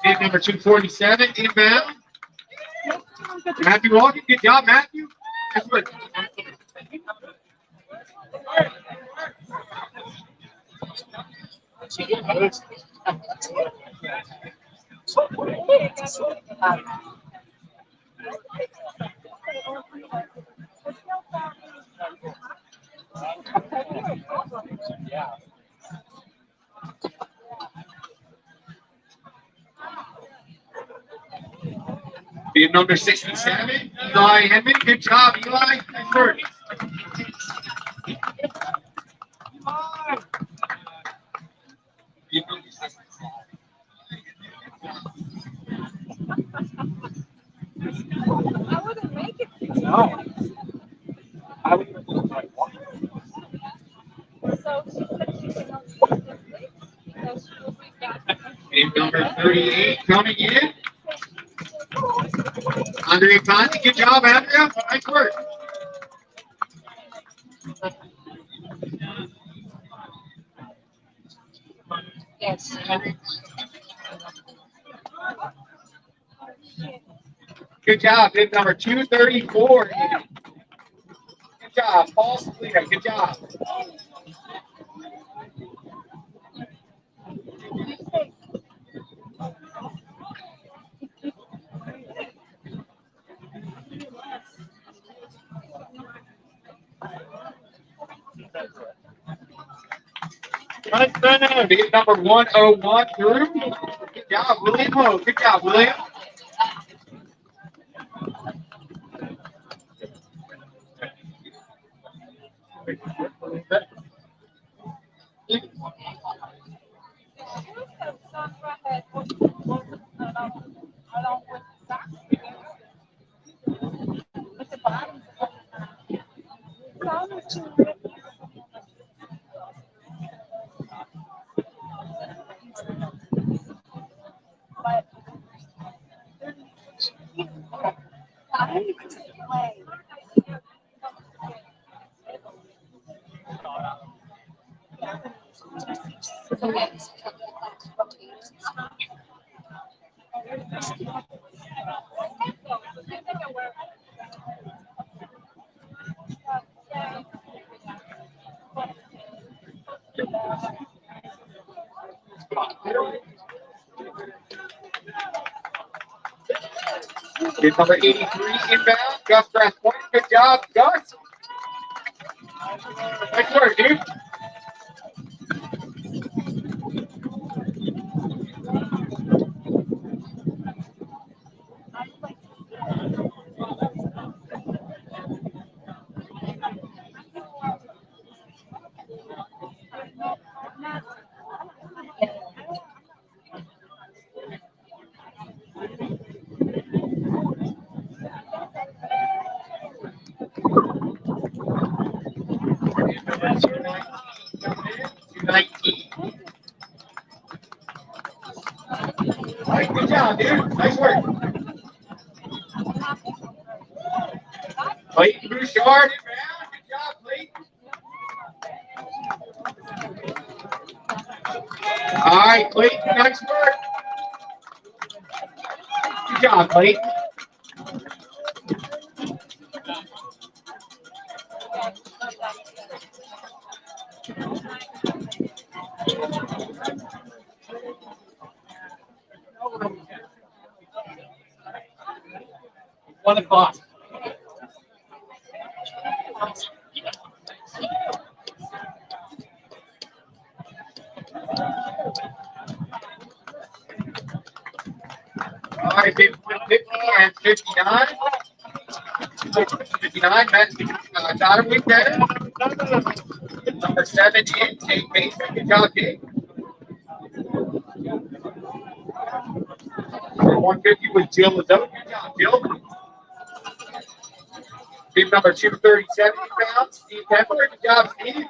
Bid number 247, inbound. Matthew Walken, good job, Matthew. That's good. Bid number 67, Eli Henman. Good job, Eli. Nice work. Bid number 67. I wouldn't make it. No. I would like one. So she said she could not work this week because she will be back. Bid number 38 coming in. Andrea Conti, good job, Andrea. Nice work. Good job, bib number 234. Good job, Paul Salita. Good job. Bib number 101 through. Good job, William Ho. Good job, William. Bib number 83 inbound. Gus Brass point. Good job, Gus. Nice work, dude. All right, good job, dude. Nice work. Clayton Bouchard inbound. Good job, Clayton. All right, Clayton, nice work. Good job, Clayton. One o'clock. All right, 50 and 59. 59, Matt Dotterwick there. Number 7 in, Kate Mason. Good job, Kate. Number 150 was Jill Lazote. Good job, Jill. Bib number 237 pounds, Steve Pepper. Good job, Steve.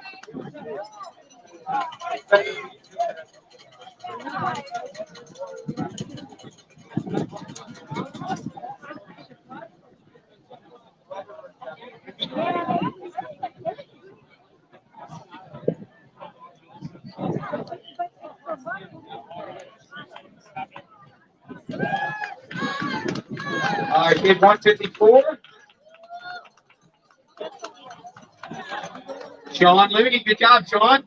All right, bib 154. Sean Looney, good job, Sean.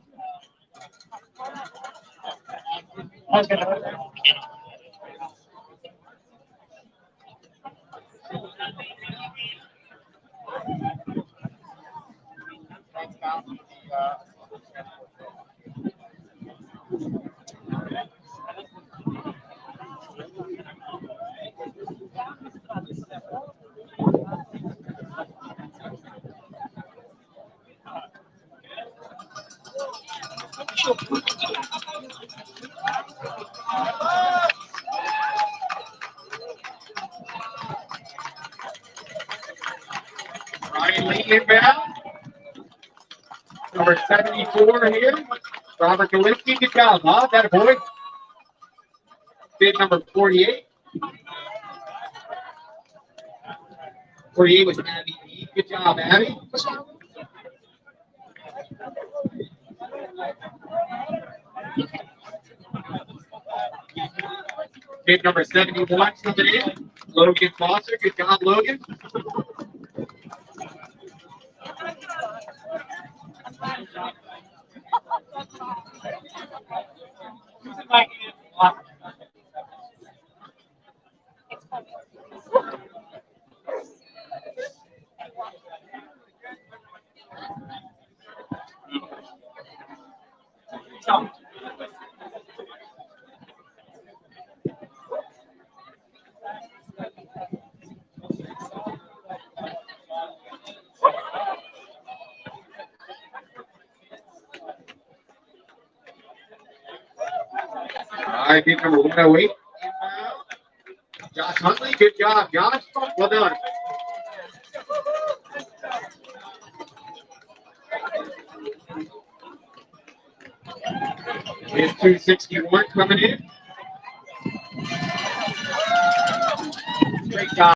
Ryan Lee inbound. Number 74 here. Robert Galinsky, good job, huh? That a boy. Bid number 48. 48 was Abby. Good job, Abby. Gate number 71 coming in. Logan Foster. Good job, Logan. All right, gate number 108. Josh Huntley, good job, Josh. Well done. Here's 261 coming in. Great job.